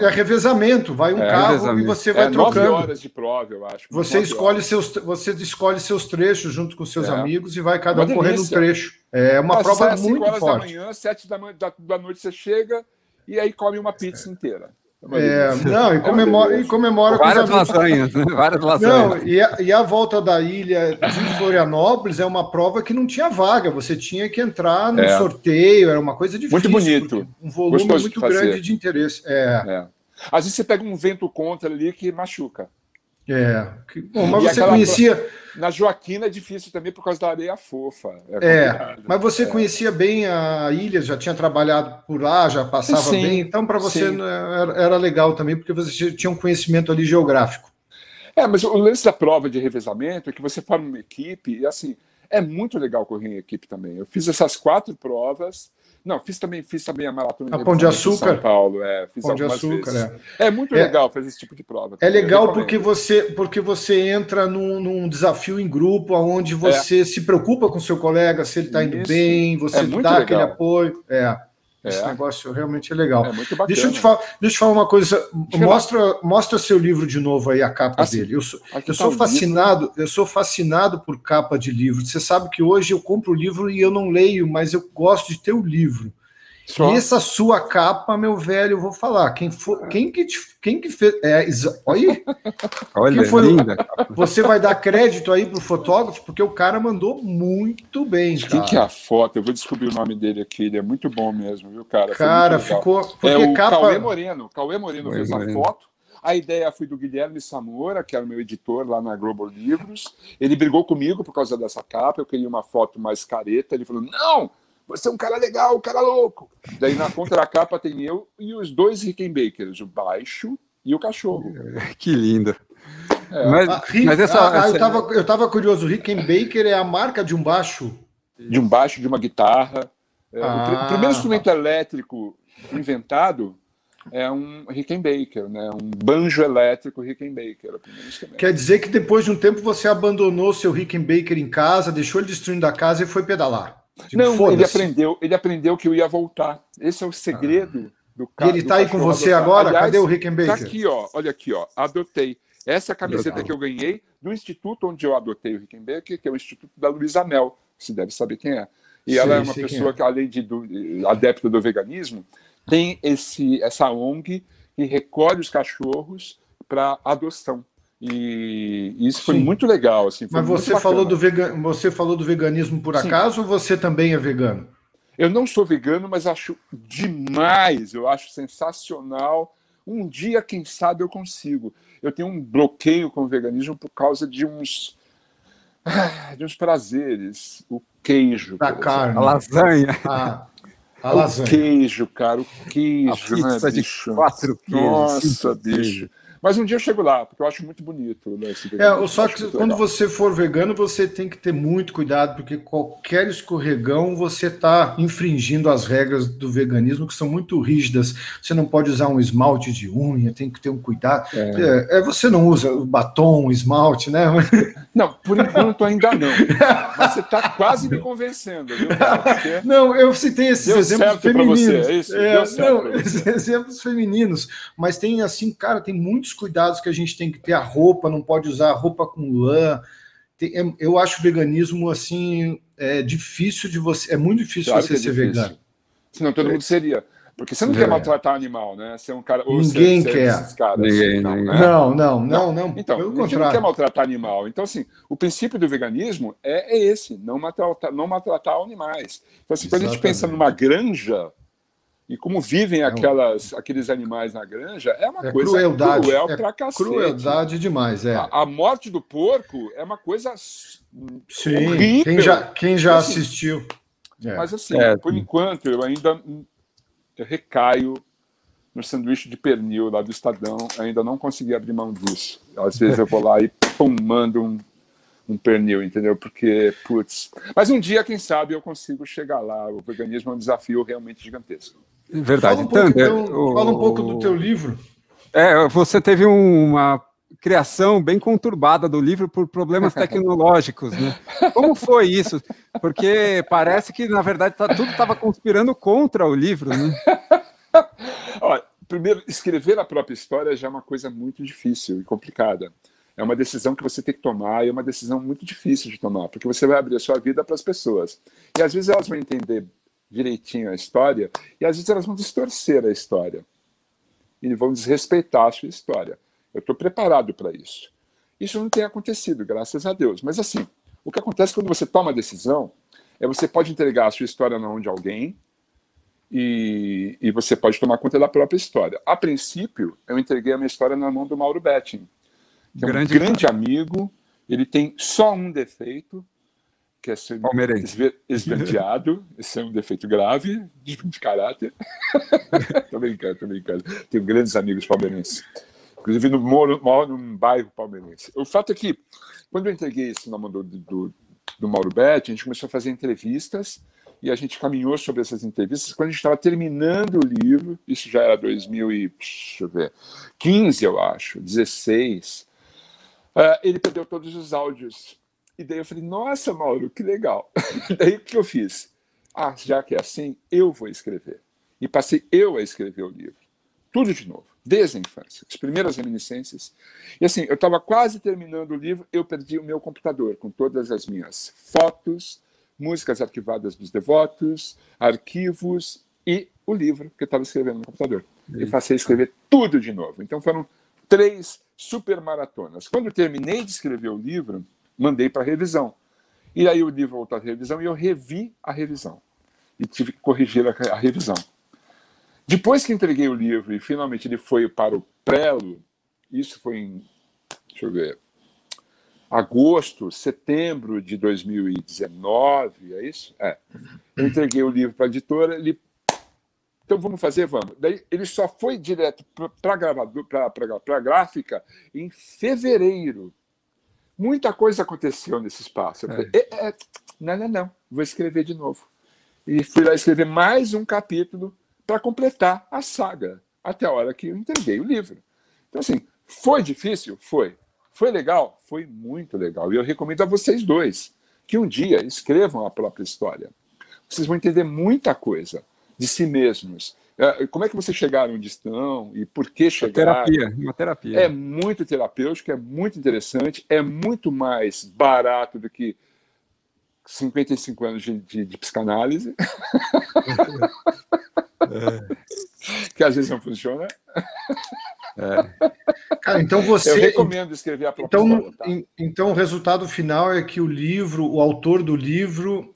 revezamento. Vai um carro e você vai trocando. 9 horas de prova, eu acho. Você escolhe seus trechos junto com seus amigos e vai cada um correndo um trecho. É uma prova muito forte. 5 horas da manhã, 7 da noite você chega e aí come uma pizza inteira. E comemora várias lasanhas, né? Várias lasanhas. E a volta da ilha de Florianópolis é uma prova que não tinha vaga, você tinha que entrar no sorteio, era uma coisa difícil. Muito bonito. Um volume muito grande de interesse. Às vezes você pega um vento contra ali que machuca. Bom, mas você conhecia... Na Joaquina é difícil também por causa da areia fofa. Mas você conhecia bem a ilha, já tinha trabalhado por lá, já passava bem, então para você era legal também, porque você tinha um conhecimento ali geográfico. Mas o lance da prova de revezamento é que você forma uma equipe e assim, é muito legal correr em equipe também. Eu fiz essas 4 provas. Não, fiz também a maratona de Pão de Açúcar. São Paulo, fiz Pão de Açúcar, vezes. É muito legal fazer esse tipo de prova. É legal porque você entra num desafio em grupo, onde você se preocupa com o seu colega, se ele está indo bem, você dá aquele apoio. Esse negócio realmente é legal. É muito bacana. Deixa eu te falar uma coisa. Mostra seu livro de novo aí, a capa dele. Eu sou fascinado por capa de livro. Você sabe que hoje eu compro o livro e eu não leio, mas eu gosto de ter o livro. E essa sua capa, meu velho, eu vou falar. Quem que fez? Olha, foi, linda. Você vai dar crédito aí pro fotógrafo, porque o cara mandou muito bem. Quem que é a foto? Eu vou descobrir o nome dele aqui. Ele é muito bom mesmo, viu, cara? Cara, ficou. O Cauê Moreno. Cauê Moreno fez a foto. A ideia foi do Guilherme Samora, que era o meu editor lá na Globo Livros. Ele brigou comigo por causa dessa capa. Eu queria uma foto mais careta. Ele falou: não! você é um cara legal, um cara louco. Daí na contracapa tem eu e os dois Rickenbackers, o baixo e o cachorro. Que lindo. Eu estava curioso, o Rickenbacker é a marca de um baixo? De um baixo, de uma guitarra. O primeiro instrumento elétrico inventado é um Rickenbacker, né? Um banjo elétrico Rickenbacker. Quer dizer que depois de um tempo você abandonou seu Rickenbacker em casa, deixou ele destruindo a casa e foi pedalar? Não, ele aprendeu que eu ia voltar. Esse é o segredo do cara. E ele está aí com você agora? Aliás, cadê o Rickenbacker? Está aqui, ó. Olha aqui, ó. Adotei. Essa é a camiseta que eu ganhei do instituto onde eu adotei o Rickenbacker, que é o Instituto da Luísa Mel. Você deve saber quem é. E ela é uma pessoa que, além de adepta do veganismo, tem essa ONG que recolhe os cachorros para adoção. E isso foi muito legal. Assim, foi. Mas você falou do veganismo por acaso ou você também é vegano? Eu não sou vegano, mas acho demais, eu acho sensacional. Um dia, quem sabe, eu consigo. Eu tenho um bloqueio com o veganismo por causa de uns prazeres. O queijo. Da carne. A lasanha. A lasanha. O queijo, cara. O queijo, a pizza, né, de 4 queijos. Nossa, bicho. Mas um dia eu chego lá, porque eu acho muito bonito. Né, só que quando você for vegano, você tem que ter muito cuidado, porque qualquer escorregão você está infringindo as regras do veganismo, que são muito rígidas. Você não pode usar um esmalte de unha, tem que ter um cuidado. Você não usa o batom, esmalte, né? Não, por enquanto ainda não. Mas você está quase me convencendo, viu, cara? Porque não, eu citei esses exemplos femininos. Você, é isso? Esses exemplos femininos. Mas tem assim, cara, tem muitos cuidados que a gente tem que ter. A roupa, não pode usar roupa com lã. Eu acho o veganismo assim, difícil de você. É muito difícil você ser vegano. Senão todo mundo seria. Porque você não quer maltratar animal, né? Você é um cara. Ninguém quer. Ninguém, não. Então, a gente não quer maltratar animal. Então, assim, o princípio do veganismo é esse: não maltratar animais. Então, assim, quando a gente pensa numa granja. E como vivem aqueles animais na granja, é uma coisa cruel pra cacete. Crueldade demais, A morte do porco é uma coisa horrível. Quem já assistiu. Mas assim, por enquanto, eu ainda recaio no sanduíche de pernil lá do Estadão. Ainda não consegui abrir mão disso. Às vezes eu vou lá e mando um pernil, entendeu? Porque, putz... Mas um dia, quem sabe, eu consigo chegar lá. O veganismo é um desafio realmente gigantesco. Verdade. Fala um pouco do teu livro. Você teve uma criação bem conturbada do livro por problemas tecnológicos, né? Como foi isso? Porque parece que, na verdade, tudo estava conspirando contra o livro, né? Olha, primeiro, escrever a própria história já é uma coisa muito difícil e complicada. É uma decisão que você tem que tomar e é uma decisão muito difícil de tomar, porque você vai abrir a sua vida para as pessoas. E às vezes elas vão entender direitinho a história, e às vezes elas vão distorcer a história e vão desrespeitar a sua história. Eu estou preparado para isso. Isso não tem acontecido, graças a Deus. Mas assim, o que acontece quando você toma a decisão é você pode entregar a sua história na mão de alguém e você pode tomar conta da própria história. A princípio, eu entreguei a minha história na mão do Mauro Betting, que é um grande amigo. Ele tem só um defeito, que é ser esverdeado. Esse é um defeito grave de caráter. Tô brincando. Tenho grandes amigos palmeirenses. Inclusive, moro num bairro palmeirense. O fato é que, quando eu entreguei isso na mão do Mauro Betti, a gente começou a fazer entrevistas e a gente caminhou sobre essas entrevistas. Quando a gente estava terminando o livro, isso já era 2015, eu acho, 16, ele perdeu todos os áudios. E daí eu falei, nossa, Mauro, que legal. Daí o que eu fiz? Já que é assim, eu vou escrever. E passei eu a escrever o livro. Tudo de novo, desde a infância, as primeiras reminiscências. E assim, eu estava quase terminando o livro, eu perdi o meu computador com todas as minhas fotos, músicas arquivadas dos devotos, arquivos e o livro que eu estava escrevendo no computador. E passei a escrever tudo de novo. Então foram 3 super maratonas. Quando eu terminei de escrever o livro, mandei para revisão. E aí o livro voltou à revisão e eu revi a revisão. E tive que corrigir a revisão. Depois que entreguei o livro e finalmente ele foi para o prelo, isso foi em, agosto, setembro de 2019, é isso? Eu entreguei o livro para a editora, então vamos fazer, vamos. Daí ele só foi direto para a gráfica em fevereiro. Muita coisa aconteceu nesse espaço. Eu falei, não, vou escrever de novo. E fui lá escrever mais um capítulo para completar a saga, até a hora que eu entreguei o livro. Então, assim, foi difícil? Foi. Foi legal? Foi muito legal. E eu recomendo a vocês dois que um dia escrevam a própria história. Vocês vão entender muita coisa de si mesmos. Como é que vocês chegaram onde estão e por que chegaram? Uma terapia. É muito terapêutico, é muito interessante, é muito mais barato do que 55 anos de psicanálise. Que às vezes não funciona. Cara, então você... Eu recomendo escrever a própria história. Tá? Então o resultado final é que o autor do livro,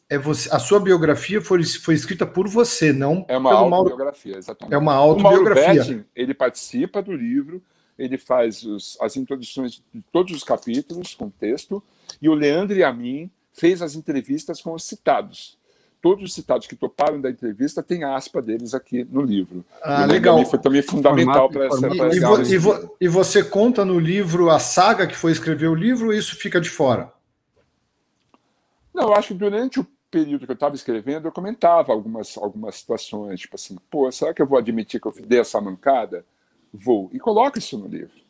a sua biografia foi escrita por você, não é uma autobiografia, exatamente. É uma autobiografia. O Mauro Betti, ele participa do livro, ele faz as introduções de todos os capítulos com texto, e o Leandro Yamin fez as entrevistas com os citados. Todos os citados que toparam da entrevista têm aspa deles aqui no livro. Legal. Foi também fundamental para essa... E você conta no livro a saga que foi escrever o livro, ou isso fica de fora? Não, eu acho que durante o período que eu estava escrevendo, eu comentava algumas situações, tipo assim, será que eu vou admitir que eu dei essa mancada? Vou. E coloco isso no livro.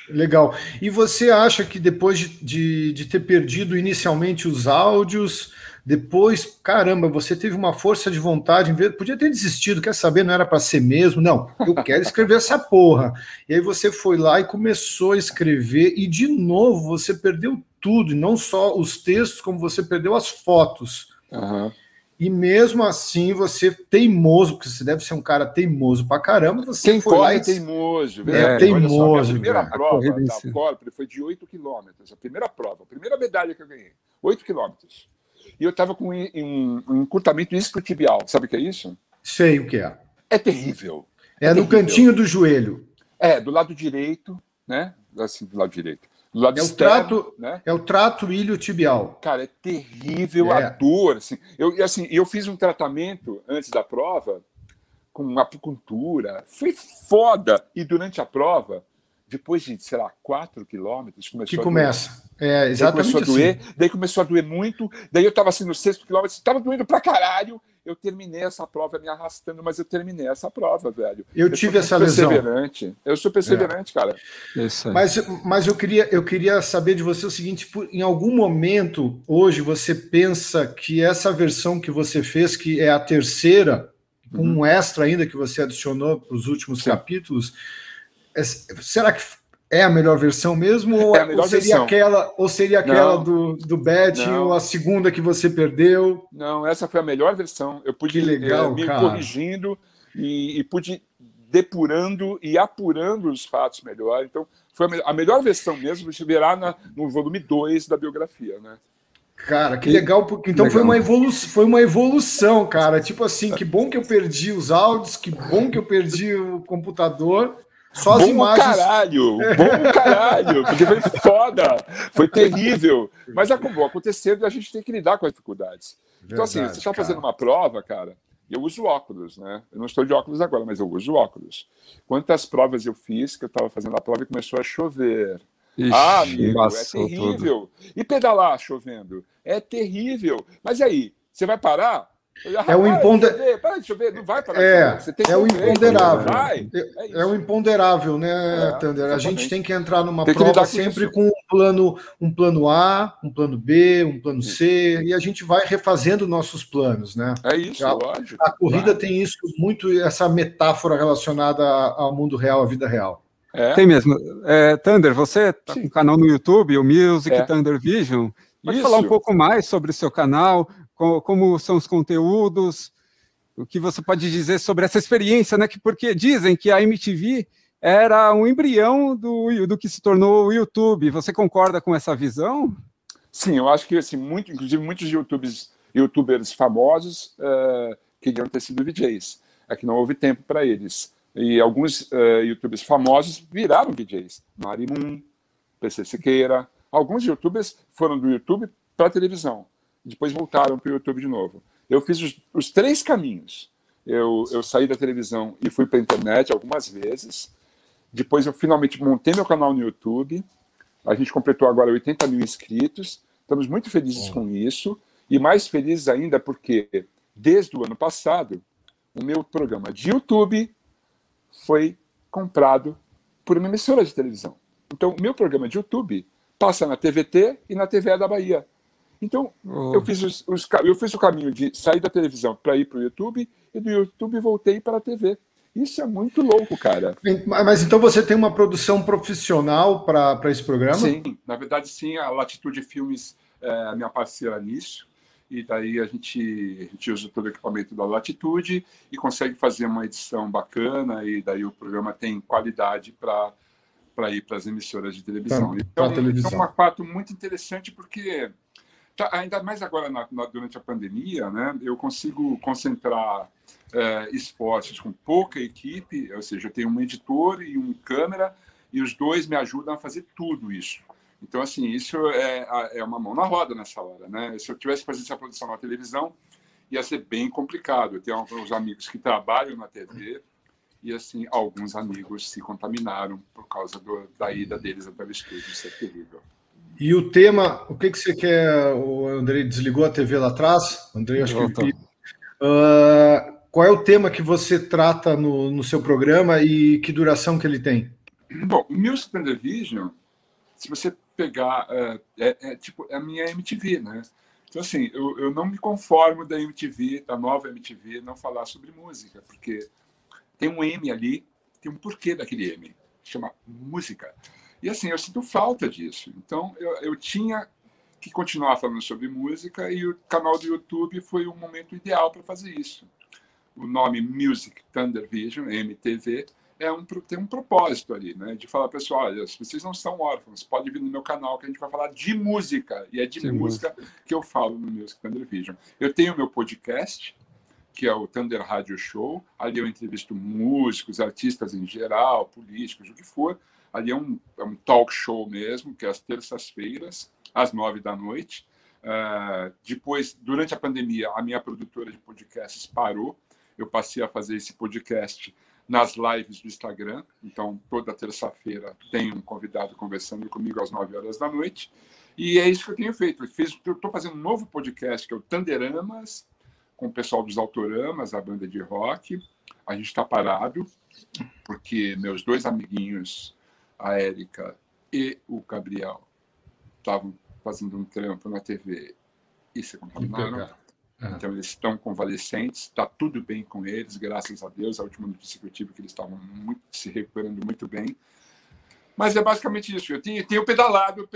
Legal. E você acha que depois de ter perdido inicialmente os áudios, depois, caramba, você teve uma força de vontade, podia ter desistido, quer saber, não era para ser mesmo, não, eu quero escrever essa porra. E aí você foi lá e começou a escrever, e de novo você perdeu tudo, e não só os textos, como você perdeu as fotos. Uhum. E mesmo assim, você teimoso, porque você deve ser um cara teimoso pra caramba, você Quem foi lá e teimoso. Teimoso. A primeira prova da Corpore foi de 8 quilômetros. A primeira prova, a primeira medalha que eu ganhei. 8 quilômetros. E eu estava com um encurtamento isquiotibial. Sabe o que é isso? Sei o que é. É terrível. É no cantinho do joelho. Do lado direito, né? Assim, do lado direito. Do lado externo, né? É o trato iliotibial. Cara, é terrível a dor. Assim. Eu fiz um tratamento antes da prova com uma acupuntura. Foi foda. E durante a prova, depois de, 4 quilômetros, começa. Exatamente. Daí começou a doer muito. Daí eu estava assim no 6º quilômetro, estava doendo pra caralho. Eu terminei essa prova me arrastando, mas eu terminei essa prova, velho. Eu tive essa lesão. Eu sou perseverante, cara. Isso aí. Mas eu queria saber de você o seguinte: em algum momento, hoje, você pensa que essa versão que você fez, que é a terceira, com um extra ainda que você adicionou para os últimos capítulos, será que é a melhor versão mesmo? Ou seria aquela do Betting, ou a segunda que você perdeu? Não, essa foi a melhor versão. Eu pude me corrigindo e pude depurando e apurando os fatos melhor. Então, foi a melhor versão mesmo, você verá no volume 2 da biografia, né? Cara, que legal, porque então foi uma evolução, cara. Tipo assim, que bom que eu perdi os áudios, que bom que eu perdi o computador. Só as imagens. Bom caralho, porque foi foda, foi terrível. Mas acabou acontecendo e a gente tem que lidar com as dificuldades. Então, assim, você está fazendo uma prova, cara, eu uso óculos, né? Eu não estou de óculos agora, mas eu uso óculos. Quantas provas eu fiz que eu estava fazendo a prova e começou a chover? Ixi, amigo, é terrível. Tudo. E pedalar chovendo? É terrível. Mas aí, você vai parar? Para de chover, não vai parar. Você tem o imponderável. É o imponderável, né, Thunder? A gente tem que entrar numa prova sempre com um plano A, um plano B, um plano C, e a gente vai refazendo nossos planos, né? É isso, lógico. A corrida tem isso, muito essa metáfora relacionada ao mundo real, à vida real. Tem mesmo. Thunder, você tá com um canal no YouTube, o Music Thunder Vision. Pode falar um pouco mais sobre o seu canal, como são os conteúdos, o que você pode dizer sobre essa experiência, né? Porque dizem que a MTV era um embrião do que se tornou o YouTube. Você concorda com essa visão? Sim, eu acho que assim, inclusive muitos youtubers famosos queriam ter sido VJs. É que não houve tempo para eles. E alguns youtubers famosos viraram VJs. Mari Moon, PC Siqueira, Alguns youtubers foram do YouTube para a televisão, depois voltaram para o YouTube de novo. Eu fiz os 3 caminhos. Eu saí da televisão e fui para a internet algumas vezes. Depois eu finalmente montei meu canal no YouTube. A gente completou agora 80 mil inscritos. Estamos muito felizes com isso. E mais felizes ainda porque, desde o ano passado, o meu programa de YouTube foi comprado por uma emissora de televisão. Então, o meu programa de YouTube passa na TVT e na TV da Bahia. Então, eu fiz o caminho de sair da televisão para ir para o YouTube e do YouTube voltei para a TV. Isso é muito louco, cara. Mas então você tem uma produção profissional para esse programa? Sim, na verdade sim. A Latitude Filmes é a minha parceira nisso. E daí a gente usa todo o equipamento da Latitude e consegue fazer uma edição bacana, e daí o programa tem qualidade para ir para as emissoras de televisão. Então, é um fato muito interessante porque, ainda mais agora durante a pandemia, né, eu consigo concentrar esportes com pouca equipe, ou seja, eu tenho um editor e um câmera, e os dois me ajudam a fazer tudo isso. Então, assim, isso é uma mão na roda nessa hora, né? Se eu tivesse que fazer essa produção na televisão, ia ser bem complicado. Eu tenho alguns amigos que trabalham na TV e, assim, alguns amigos se contaminaram por causa da ida deles até o estúdio. Isso é terrível. E o tema, o que você quer? O Andrei desligou a TV lá atrás? Andrei, acho que... qual é o tema que você trata no seu programa e que duração que ele tem? Bom, o Music Television, se você pegar, tipo, é a minha MTV, né? Então, assim, eu não me conformo da MTV, da nova MTV, não falar sobre música, porque tem um M ali, tem um porquê daquele M, chama música. E, assim, eu sinto falta disso. Então, eu tinha que continuar falando sobre música e o canal do YouTube foi o momento ideal para fazer isso. O nome Music Thunder Vision, MTV, tem um propósito ali, né? De falar, pessoal, olha, se vocês não são órfãos, pode vir no meu canal que a gente vai falar de música. E é de música que eu falo no Music Thunder Vision. Eu tenho o meu podcast, que é o Thunder Radio Show. Ali eu entrevisto músicos, artistas em geral, políticos, o que for. Ali é um talk show mesmo, que é às terças-feiras, às 9h. Depois, durante a pandemia, a minha produtora de podcasts parou. Eu passei a fazer esse podcast nas lives do Instagram. Então, toda terça-feira tem um convidado conversando comigo às 9h. E é isso que eu tenho feito. Estou fazendo um novo podcast, que é o Thunderamas, com o pessoal dos Autoramas, a banda de rock. A gente está parado, porque meus 2 amiguinhos, a Érica e o Gabriel, estavam fazendo um trampo na TV e se contaminaram. Então, eles estão convalescentes, está tudo bem com eles, graças a Deus. A última notícia que eu tive é que eles estavam se recuperando muito bem. Mas é basicamente isso. Eu tenho pedalado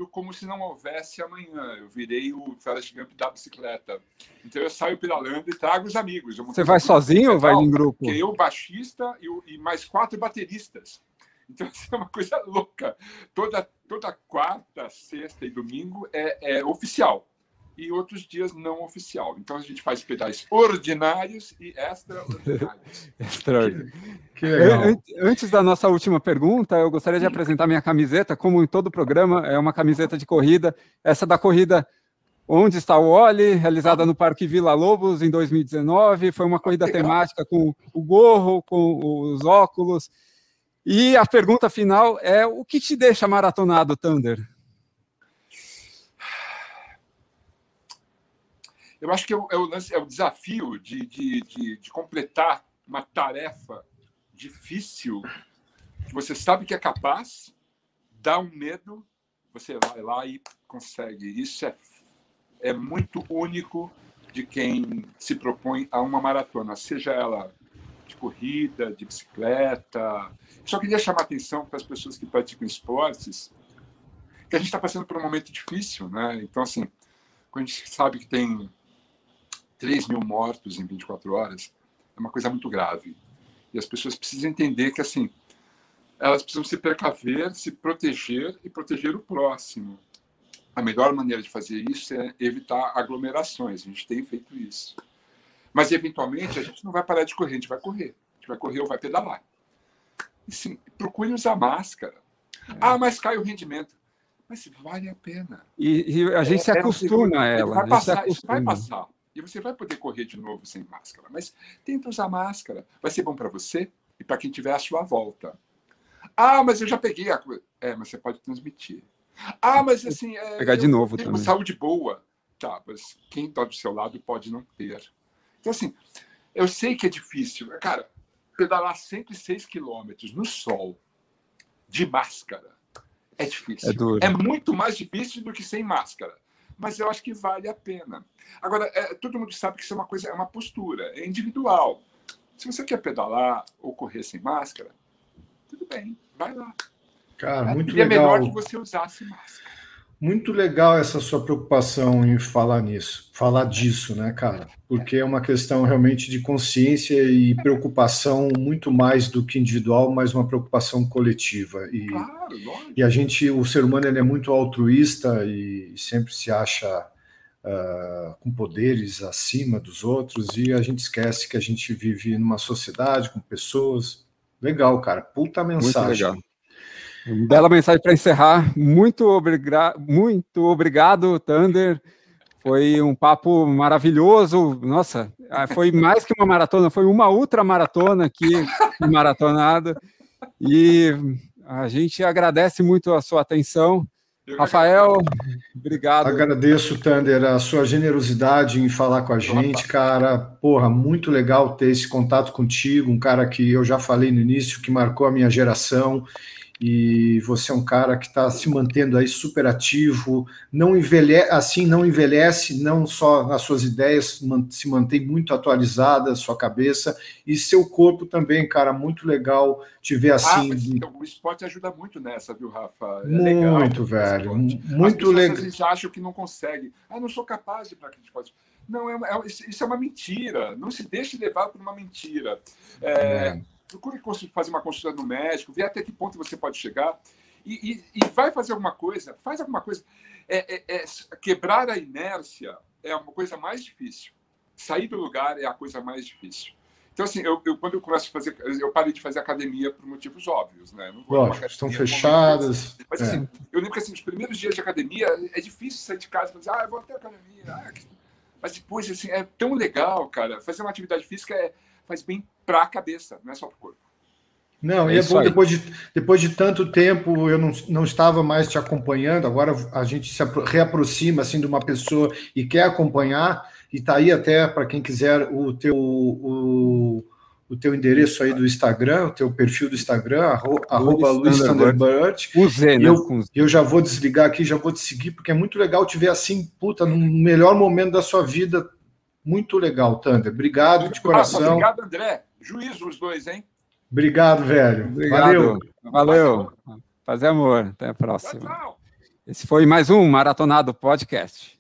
como se não houvesse amanhã. Eu virei o Forrest Gump da bicicleta. Então, eu saio pedalando e trago os amigos. Você vai sozinho ou vai em grupo? Porque eu, baixista, e mais 4 bateristas. Então, isso é uma coisa louca. Toda quarta, sexta e domingo é oficial. E outros dias não oficial. Então, a gente faz pedais ordinários e extraordinários. Que legal. Antes da nossa última pergunta, eu gostaria de apresentar minha camiseta. Como em todo programa, é uma camiseta de corrida. Essa da corrida Onde Está o Oli, realizada no Parque Vila Lobos em 2019. Foi uma corrida temática com o gorro, com os óculos. E a pergunta final é: o que te deixa maratonado, Thunder? Eu acho que é o desafio de completar uma tarefa difícil, que você sabe que é capaz, dá um medo, você vai lá e consegue. Isso é muito único de quem se propõe a uma maratona, seja ela de corrida, de bicicleta. Só queria chamar a atenção para as pessoas que praticam esportes, que a gente está passando por um momento difícil, né? Então, assim, quando a gente sabe que tem 3 mil mortos em 24 horas, é uma coisa muito grave. E as pessoas precisam entender que, assim, elas precisam se precaver, se proteger e proteger o próximo. A melhor maneira de fazer isso é evitar aglomerações. A gente tem feito isso. Mas, eventualmente, a gente não vai parar de correr, a gente vai correr. A gente vai correr ou vai pedalar. E, sim, procure usar máscara. Ah, mas cai o rendimento. Mas vale a pena. E a gente se acostuma a ela. Vai passar, isso vai passar. E você vai poder correr de novo sem máscara. Mas tenta usar máscara. Vai ser bom para você e para quem tiver à sua volta. Ah, mas eu já peguei a coisa. Mas você pode transmitir. Ah, mas assim... pegar de novo tenho também. Saúde boa. Tá, mas quem está do seu lado pode não ter. Então, assim, eu sei que é difícil. Cara, pedalar 106 quilômetros no sol, de máscara, é difícil. É duro. É muito mais difícil do que sem máscara. Mas eu acho que vale a pena. Agora, todo mundo sabe que isso é uma coisa, é uma postura, é individual. Se você quer pedalar ou correr sem máscara, tudo bem, vai lá. Cara, muito legal. É melhor que você usasse máscara. Muito legal essa sua preocupação em falar disso, né, cara? Porque é uma questão realmente de consciência e preocupação muito mais do que individual, mas uma preocupação coletiva. Claro, e a gente, o ser humano, ele é muito altruísta e sempre se acha com poderes acima dos outros, e a gente esquece que a gente vive numa sociedade com pessoas. Legal, cara. Puta mensagem. Muito legal. Bela mensagem para encerrar. Muito obrigado, Thunder. Foi um papo maravilhoso. Nossa, foi mais que uma maratona, foi uma ultramaratona aqui, maratonada. E a gente agradece muito a sua atenção. Rafael, obrigado. Agradeço, Thunder, a sua generosidade em falar com a gente, cara. Porra, muito legal ter esse contato contigo, um cara que eu já falei no início, que marcou a minha geração. E você é um cara que está se mantendo aí super ativo, não envelhece, não só nas suas ideias, se mantém muito atualizada a sua cabeça, e seu corpo também, cara, muito legal te ver assim. O esporte ajuda muito nessa, viu, Rafa? Muito, velho, muito legal. As pessoas acham que não consegue. Não sou capaz de ir para aquele esporte. Não, isso é uma mentira, não se deixe levar por uma mentira. Procure fazer uma consulta no médico, ver até que ponto você pode chegar e vai fazer alguma coisa, faz alguma coisa. Quebrar a inércia é uma coisa mais difícil. Sair do lugar é a coisa mais difícil. Então, assim, quando eu começo a fazer... Eu parei de fazer academia por motivos óbvios, né? Não vou Lógico, estão fechadas. Mas, assim, eu lembro que assim, os primeiros dias de academia é difícil sair de casa e dizer, eu vou até a academia. Mas depois, assim, é tão legal, cara. Fazer uma atividade física faz bem para a cabeça, não é só para o corpo. Não, e é bom, depois de tanto tempo eu não estava mais te acompanhando, agora a gente se reaproxima assim, de uma pessoa e quer acompanhar, e está aí até para quem quiser o teu endereço aí do Instagram, o teu perfil do Instagram, @LuizThunderbird. Eu já vou desligar aqui, já vou te seguir, porque é muito legal te ver assim, no melhor momento da sua vida. Muito legal, Thunder. Obrigado de coração. Obrigado, André. Juízo os dois, hein? Obrigado, velho. Obrigado. Valeu. Fazer amor. Até a próxima. Tchau. Esse foi mais um Maratonado Podcast.